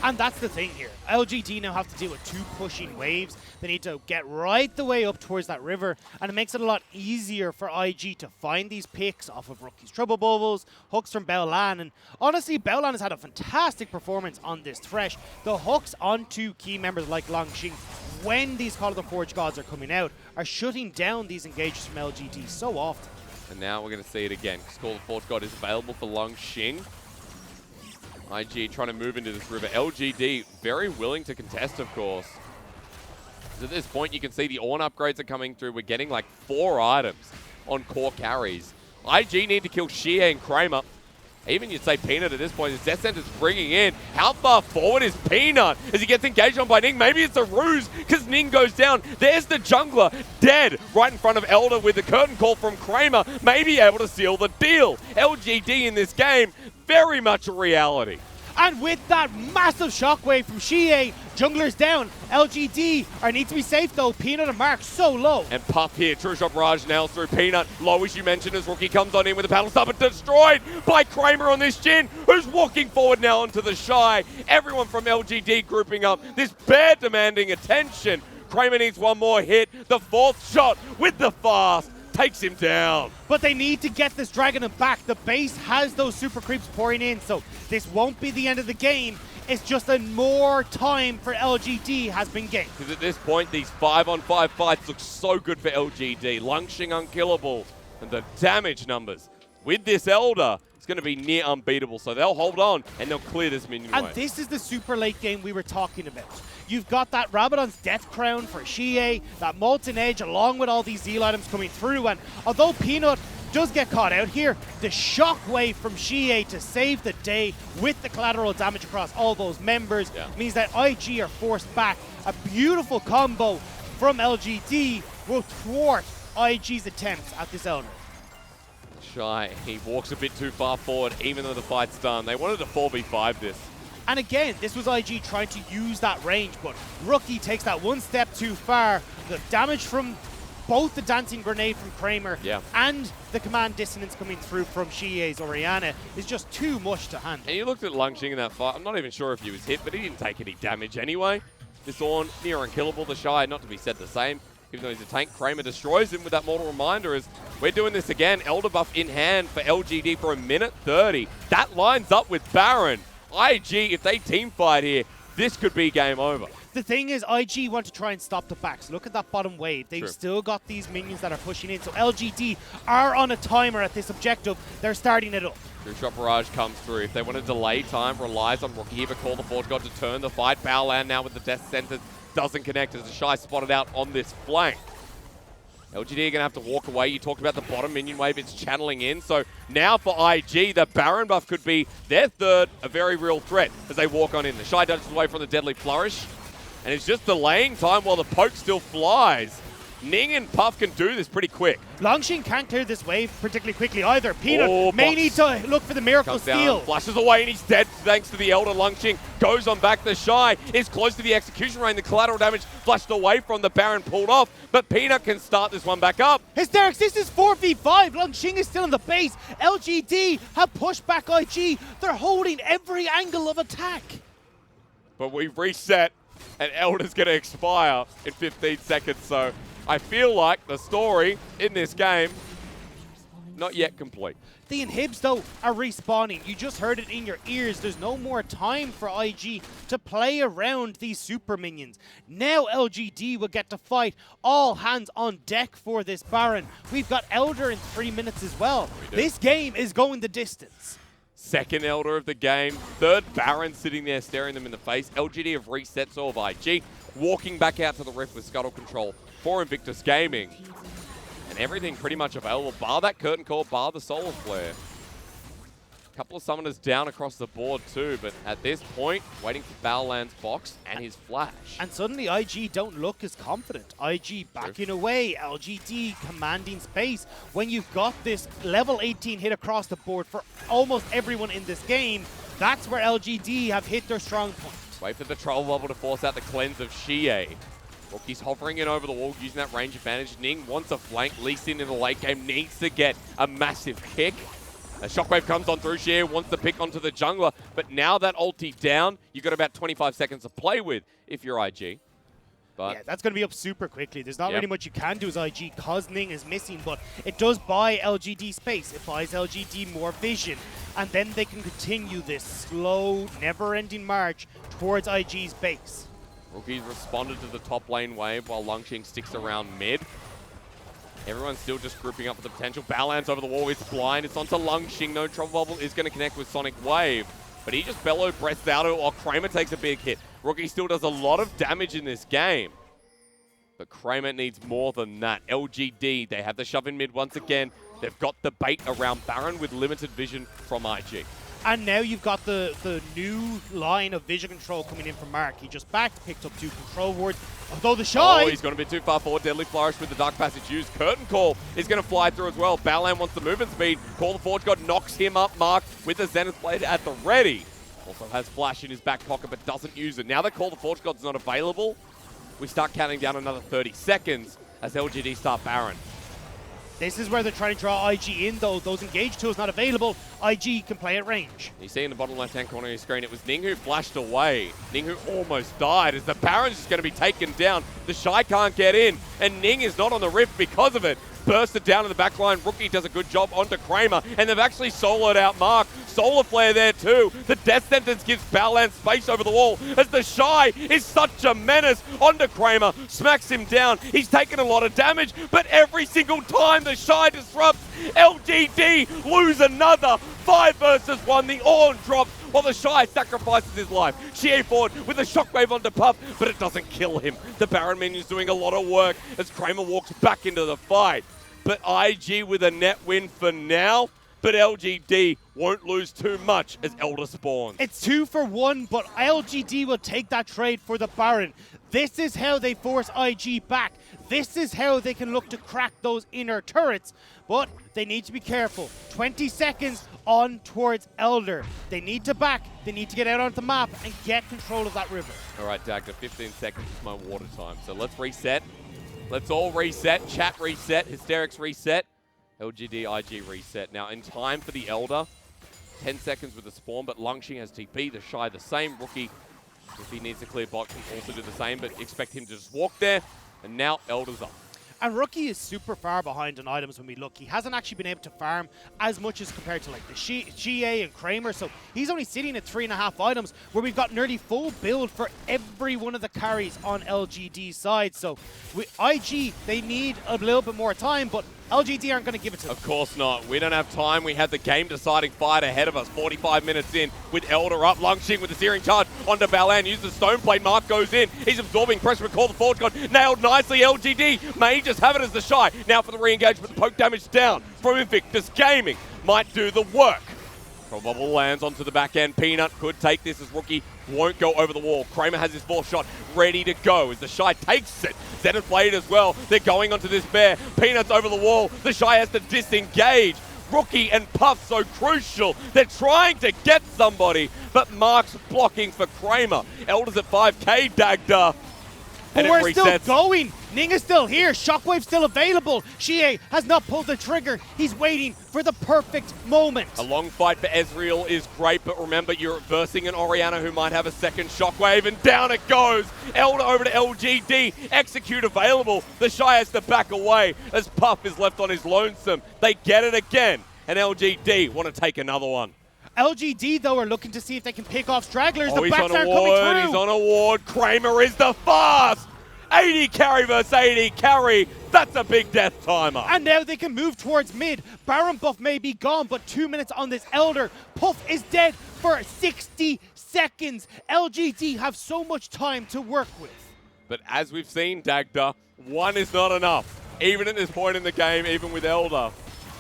And that's the thing here. LGD now have to deal with two pushing waves. They need to get right the way up towards that river, and it makes it a lot easier for IG to find these picks off of Rookie's Trouble Bubbles, hooks from Baolan, and honestly, Baolan has had a fantastic performance on this Thresh. The hooks onto key members like Longxing, when these Call of the Forge Gods are coming out, are shutting down these engages from LGD so often. And now we're going to see it again, because Call of the Forge God is available for Longxing. IG trying to move into this river. LGD very willing to contest, of course. At this point, you can see the Ornn upgrades are coming through. We're getting like 4 items on core carries. IG need to kill Xie and Kramer. Even you'd say Peanut at this point. His Death Center's bringing in. How far forward is Peanut as he gets engaged on by Ning? Maybe it's a ruse because Ning goes down. There's the jungler dead right in front of Elder with the curtain call from Kramer. Maybe able to seal the deal. LGD in this game, very much a reality. And with that massive shockwave from Xie, jungler's down. LGD need to be safe though. Peanut and Mark so low. And Puff here, True Shot Raj nails through Peanut. Low as you mentioned as Rookie comes on in with the paddle stop, but destroyed by Kramer on this Jhin, who's walking forward now onto the Shy. Everyone from LGD grouping up. This bear demanding attention. Kramer needs one more hit. The 4th shot with the fast takes him down. But they need to get this Dragon back. The base has those super creeps pouring in, so this won't be the end of the game. It's just a more time for LGD has been gained. Because at this point, these 5-on-5 fights look so good for LGD. Lungshing unkillable. And the damage numbers with this Elder is going to be near unbeatable. So they'll hold on and they'll clear this minion wave. And this is the super late game we were talking about. You've got that Rabadon's Death Crown for Xie, that Molten Edge along with all these Zeal items coming through, and although Peanut does get caught out here, the shockwave from Xie to save the day with the collateral damage across all those members means that IG are forced back. A beautiful combo from LGD will thwart IG's attempts at this Elder. Shy, he walks a bit too far forward even though the fight's done. They wanted to 4v5 this. And again, this was IG trying to use that range, but Rookie takes that one step too far. The damage from both the Dancing Grenade from Kramer and the Command Dissonance coming through from Xie's Orianna is just too much to handle. And you looked at Lungshing in that fight. I'm not even sure if he was hit, but he didn't take any damage anyway. This Ornn, near unkillable. The Shy, not to be said the same. even though he's a tank. Kramer destroys him with that mortal reminder as we're doing this again. Elder buff in hand for LGD for a minute 30. That lines up with Baron. IG, if they team fight here, this could be game over. The thing is, IG want to try and stop the backs. Look at that bottom wave. They've still got these minions that are pushing in. So LGD are on a timer at this objective. They're starting it up. True Shot Barrage comes through. If they want to delay time, relies on Rookie here, but call the Forge God to turn the fight. Bowland now with the Death Sentence doesn't connect as the Shy spotted out on this flank. LGD are going to have to walk away. You talked about the bottom minion wave. It's channeling in. So now for IG, the Baron buff could be their third, a very real threat as they walk on in. The Shy dodges away from the Deadly Flourish. And it's just delaying time while the poke still flies. Ning and Puff can do this pretty quick. Longxing can't clear this wave particularly quickly either. Peanut may need to look for the Miracle Steal. Flashes away and he's dead thanks to the Elder. Longxing goes on back. The Shy is close to the execution range. The collateral damage flashed away from the Baron pulled off, but Peanut can start this one back up. Hysterics, this is 4v5. Longxing is still in the base. LGD have pushed back IG. They're holding every angle of attack. But we've reset and Elder's going to expire in 15 seconds, so I feel like the story in this game, not yet complete. The inhibs, though, are respawning. You just heard it in your ears. There's no more time for IG to play around these super minions. Now LGD will get to fight. All hands on deck for this Baron. We've got Elder in 3 minutes as well. This game is going the distance. Second Elder of the game. Third Baron sitting there staring them in the face. LGD have reset, so have IG. Walking back out to the Rift with Scuttle Control for Invictus Gaming. And everything pretty much available, bar that Curtain Call, bar the Solar Flare. A couple of summoners down across the board too, but at this point, waiting for Bowland's box and his flash. And suddenly IG don't look as confident. IG backing away, LGD commanding space. When you've got this level 18 hit across the board for almost everyone in this game, that's where LGD have hit their strong point. Wait for the Troll Bubble to force out the cleanse of Xie. Rookie's hovering in over the wall, using that range advantage. Ning wants a flank. Lee Sin in the late game needs to get a massive kick. A Shockwave comes on through. Xie wants to pick onto the jungler, but now that ulti down, you've got about 25 seconds to play with if you're IG. But yeah, that's going to be up super quickly. There's not really much you can do as IG because Ning is missing, but it does buy LGD space. It buys LGD more vision, and then they can continue this slow, never-ending march towards IG's base. Rookie's responded to the top lane wave while Longxing sticks around mid. Everyone's still just grouping up for the potential. Bowland's over the wall. It's blind. It's onto Longxing. No Trouble Bubble is going to connect with Sonic Wave. But he just bellow breaths out while Kramer takes a big hit. Rookie still does a lot of damage in this game. But Kramer needs more than that. LGD, they have the shove in mid once again. They've got the bait around Baron with limited vision from IG. And now you've got the new line of vision control coming in from Mark. He just backed, picked up 2 control wards. Although the Shy... Oh, he's gone a bit too far forward. Deadly Flourish with the Dark Passage used. Curtain Call is going to fly through as well. Bowland wants the movement speed. Call the Forge God knocks him up. Mark with the Zenith Blade at the ready. Also has Flash in his back pocket but doesn't use it. Now that Call the Forge God's not available, we start counting down another 30 seconds as LGD start Baron. This is where they're trying to draw IG in, though. Those engage tools not available. IG can play at range. You see in the bottom left-hand corner of your screen, it was Ning who flashed away. Ning who almost died as the Baron's just going to be taken down. The Shy can't get in, and Ning is not on the Rift because of it. Bursted down in the back line. Rookie does a good job onto Kramer, and they've actually soloed out Mark. Solar Flare there too. The Death Sentence gives Bowland space over the wall as the Shy is such a menace onto Kramer. Smacks him down. He's taken a lot of damage, but every single time the Shy disrupts, LGD lose another. 5 versus 1. The Ornn drops while the Shy sacrifices his life. Xie forward with a Shockwave onto Puff, but it doesn't kill him. The Baron minion's doing a lot of work as Kramer walks back into the fight. But IG with a net win for now. But LGD won't lose too much as Elder spawns. It's 2 for 1, but LGD will take that trade for the Baron. This is how they force IG back. This is how they can look to crack those inner turrets. But they need to be careful. 20 seconds on towards Elder. They need to back. They need to get out onto the map and get control of that river. All right, Dagda, 15 seconds is my water time. So let's reset. Let's all reset. Chat reset. Hysterics reset. LGD, IG reset. Now, in time for the Elder, 10 seconds with the spawn, but Longxing has TP. The Shy the same. Rookie, if he needs a clear bot, can also do the same, but expect him to just walk there. And now Elder's up. And Rookie is super far behind on items when we look. He hasn't actually been able to farm as much as compared to like the GA and Kramer. So he's only sitting at 3.5 items where we've got nearly full build for every one of the carries on LGD's side. So with IG, they need a little bit more time, but LGD aren't going to give it to them. Of course not. We don't have time. We had the game-deciding fight ahead of us. 45 minutes in with Elder up. Lungshing with the searing charge onto Balan. Uses the stone plate. Mark goes in. He's absorbing pressure. We call the forward god. Nailed nicely. LGD may just have it as the shy. Now for the re-engagement. The poke damage down from Invictus Gaming. Might do the work. Probable lands onto the back end. Peanut could take this as Rookie won't go over the wall. Kramer has his fourth shot ready to go as the Shy takes it. Zed has played as well. They're going onto this bear. Peanut's over the wall. The Shy has to disengage. Rookie and Puff so crucial. They're trying to get somebody, but Mark's blocking for Kramer. Elder's at 5k, Dagda. But we're still going. Ning is still here. Shockwave's still available. Shie has not pulled the trigger. He's waiting for the perfect moment. A long fight for Ezreal is great, but remember, you're versing an Orianna who might have a second Shockwave, and down it goes. Elder over to LGD. Execute available. The Shy has to back away as Puff is left on his lonesome. They get it again, and LGD want to take another one. LGD, though, are looking to see if they can pick off stragglers. Oh, the backs aren't coming through. He's on a ward. Kramer is the fast. 80 carry versus 80 carry. That's a big death timer. And now they can move towards mid. Baron buff may be gone, but 2 minutes on this Elder. Puff is dead for 60 seconds. LGD have so much time to work with. But as we've seen, Dagda, one is not enough. Even at this point in the game, even with Elder.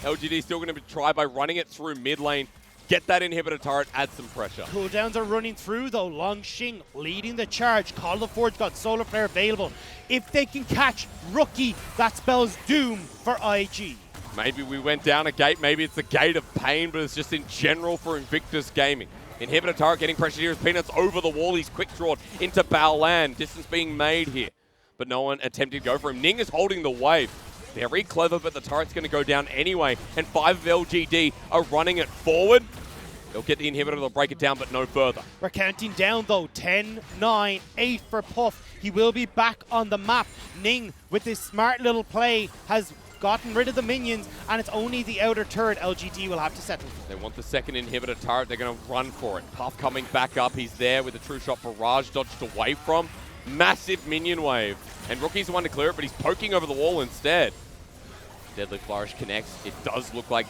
LGD still going to try by running it through mid lane. Get that inhibitor turret, add some pressure. Cooldowns are running through though. Longxing leading the charge. Call of the Forge got Solar Flare available. If they can catch Rookie, that spells doom for IG. Maybe we went down a gate, maybe it's a gate of pain, but it's just in general for Invictus Gaming. Inhibitor turret getting pressure here as Peanut's over the wall. He's quick drawn into Baolan. Distance being made here, but no one attempting to go for him. Ning is holding the wave. Very clever, but the turret's going to go down anyway. And 5 of LGD are running it forward. They'll get the inhibitor, they'll break it down, but no further. We're counting down, though. 10, 9, 8 for Puff. He will be back on the map. Ning, with this smart little play, has gotten rid of the minions, and it's only the outer turret LGD will have to settle. They want the second inhibitor turret. They're going to run for it. Puff coming back up. He's there with a true shot barrage dodged away from. Massive minion wave. And Rookie's the one to clear it, but he's poking over the wall instead. Deadly Flourish connects. It does look like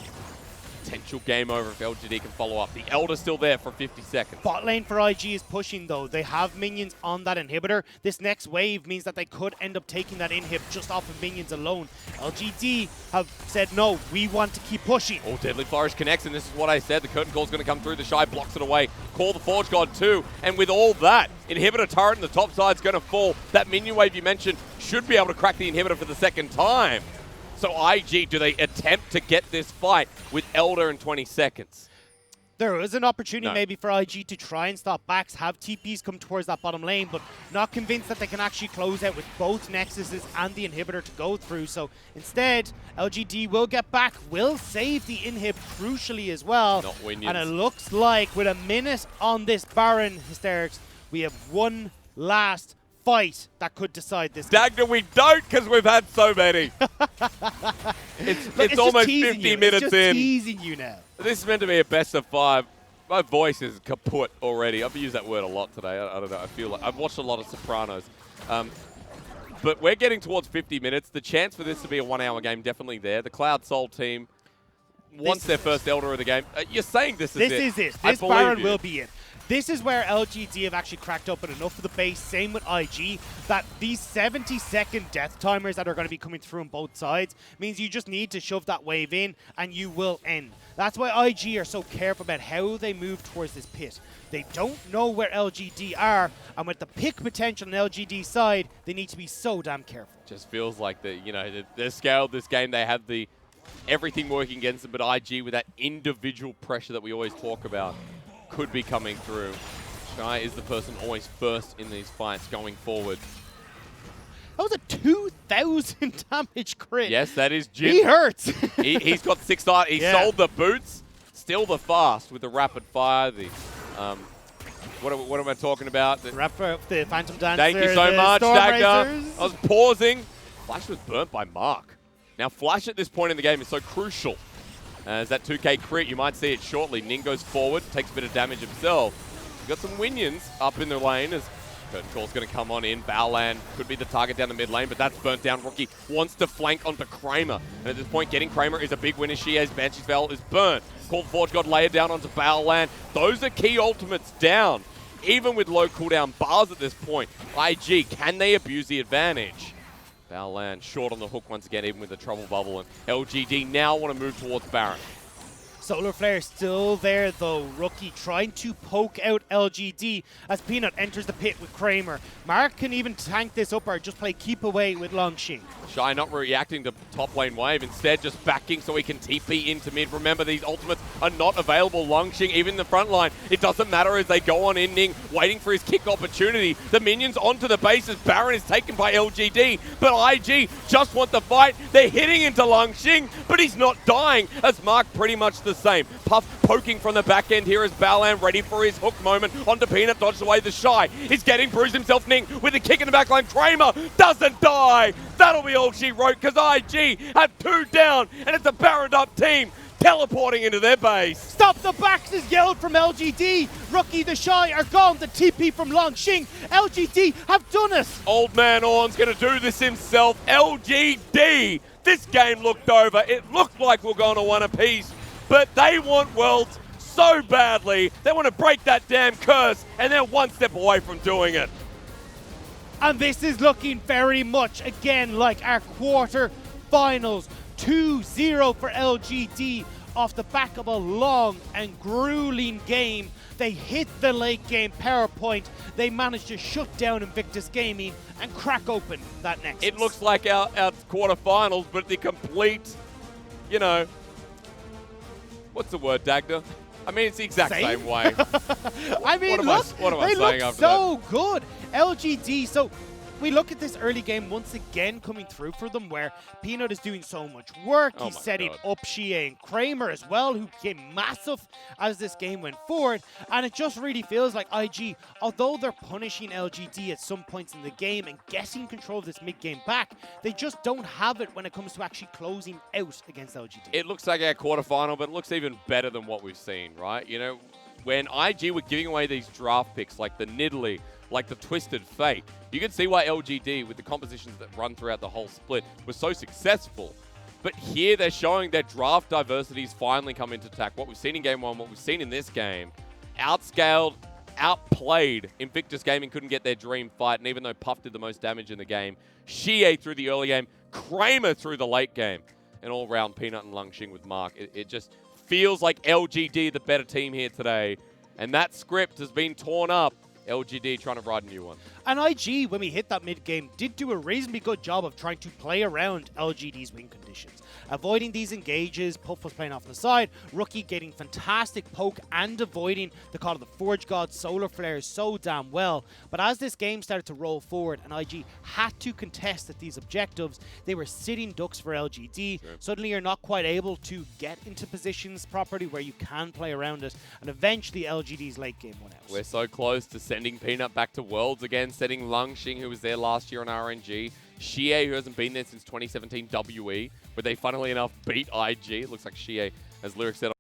potential game over if LGD can follow up. The Elder's still there for 50 seconds. Bot lane for IG is pushing though. They have minions on that inhibitor. This next wave means that they could end up taking that inhib just off of minions alone. LGD have said no, we want to keep pushing. Oh, Deadly Flourish connects, and this is what I said. The curtain call's going to come through. The Shy blocks it away. Call the Forge God too. And with all that, inhibitor turret in the top side's going to fall. That minion wave you mentioned should be able to crack the inhibitor for the second time. So IG, do they attempt to get this fight with Elder in 20 seconds? There is an opportunity maybe for IG to try and stop backs, have TPs come towards that bottom lane, but not convinced that they can actually close out with both Nexuses and the inhibitor to go through. So instead, LGD will get back, will save the inhib crucially as well. Not win and it looks like with a minute on this Baron, Hysterics, we have one last fight that could decide this. Dagda, we don't, because we've had so many. it's almost 50 minutes it's just in. Teasing you now. This is meant to be a best of 5. My voice is kaput already. I've used that word a lot today. I don't know. I feel like I've watched a lot of Sopranos. But we're getting towards 50 minutes. The chance for this to be a 1-hour game definitely there. The Cloud Soul team wants their first Elder of the game. You're saying this is it. This is it. This Baron will be it. This is where LGD have actually cracked open enough of the base, same with IG, that these 70-second death timers that are going to be coming through on both sides means you just need to shove that wave in and you will end. That's why IG are so careful about how they move towards this pit. They don't know where LGD are, and with the pick potential on LGD's side, they need to be so damn careful. Just feels like they're scaled this game. They have everything working against them, but IG with that individual pressure that we always talk about could be coming through. Shy is the person always first in these fights going forward. That was a 2,000 damage crit. Yes, that is Jin. He hurts. He's got 6 stars. He sold the boots. Still the fast with the rapid fire. The What am I talking about? The Phantom Dancer. Thank you so the much, Storm Dagger. Racers. I was pausing. Flash was burnt by Mark. Now, Flash at this point in the game is so crucial. As that 2K crit, you might see it shortly. Ning goes forward, takes a bit of damage himself. Got some Winions up in the lane as Curtain Call's going to come on in. Baolan could be the target down the mid lane, but that's burnt down. Rookie wants to flank onto Kramer. And at this point, getting Kramer is a big win as Shia's Banshee's Veil is burnt. Call Forge God layered down onto Baolan. Those are key ultimates down. Even with low cooldown bars at this point, IG, can they abuse the advantage? Baolan short on the hook once again, even with the trouble bubble. And LGD now want to move towards Baron. Solar Flare still there though. Rookie trying to poke out LGD as Peanut enters the pit with Kramer. Mark can even tank this up or just play keep away with Longxing. Shy not reacting to top lane wave, instead just backing so he can TP into mid. Remember, these ultimates are not available. Longxing, even in the front line, it doesn't matter as they go on in. Ning waiting for his kick opportunity. The minions onto the base as Baron is taken by LGD, but IG just want the fight. They're hitting into Longxing, but he's not dying as Mark pretty much the same. Puff poking from the back end here as Baolan ready for his hook moment onto Peanut, dodged away the Shy. He's getting bruised himself. Ning with a kick in the back line. Kramer doesn't die. That'll be all she wrote because IG have 2 down and it's a Baroned up team teleporting into their base. Stop the backs is yelled from LGD. Rookie, the Shy are gone. The TP from Longxing. LGD have done it. Old man Orn's going to do this himself. LGD. This game looked over. It looked like we're going to 1 apiece, but they want Worlds so badly. They want to break that damn curse, and they're 1 step away from doing it. And this is looking very much again like our quarter-finals. 2-0 for LGD off the back of a long and grueling game. They hit the late game power point. They managed to shut down Invictus Gaming and crack open that Nexus. It looks like our quarterfinals, but the complete, you know, what's the word, Dagda? I mean, it's the exact same way. I mean, they look so good. LGD, so we look at this early game once again coming through for them where Peanut is doing so much work. He's setting up Shea and Kramer as well, who became massive as this game went forward. And it just really feels like IG, although they're punishing LGD at some points in the game and getting control of this mid-game back, they just don't have it when it comes to actually closing out against LGD. It looks like our quarterfinal, but it looks even better than what we've seen, right? You know, when IG were giving away these draft picks like the Nidalee, like the Twisted Fate, you can see why LGD, with the compositions that run throughout the whole split, was so successful. But here they're showing their draft diversity's finally come into attack. What we've seen in Game 1, what we've seen in this game, outscaled, outplayed. Invictus Gaming couldn't get their dream fight, and even though Puff did the most damage in the game, Shea through the early game, Kramer through the late game, and all round Peanut and Longxing with Mark. It just feels like LGD the better team here today, and that script has been torn up. LGD trying to ride a new one. And IG, when we hit that mid-game, did do a reasonably good job of trying to play around LGD's win conditions. Avoiding these engages, Puff was playing off the side, Rookie getting fantastic poke and avoiding the call of the Forge God Solar Flare so damn well. But as this game started to roll forward and IG had to contest at these objectives, they were sitting ducks for LGD. Sure. Suddenly you're not quite able to get into positions properly where you can play around it, and eventually LGD's late game won out. We're so close to sending Peanut back to Worlds again, setting Longxing, who was there last year on RNG, Shea, who hasn't been there since 2017 WE, where they funnily enough beat IG. It looks like Shea, as Lyric said,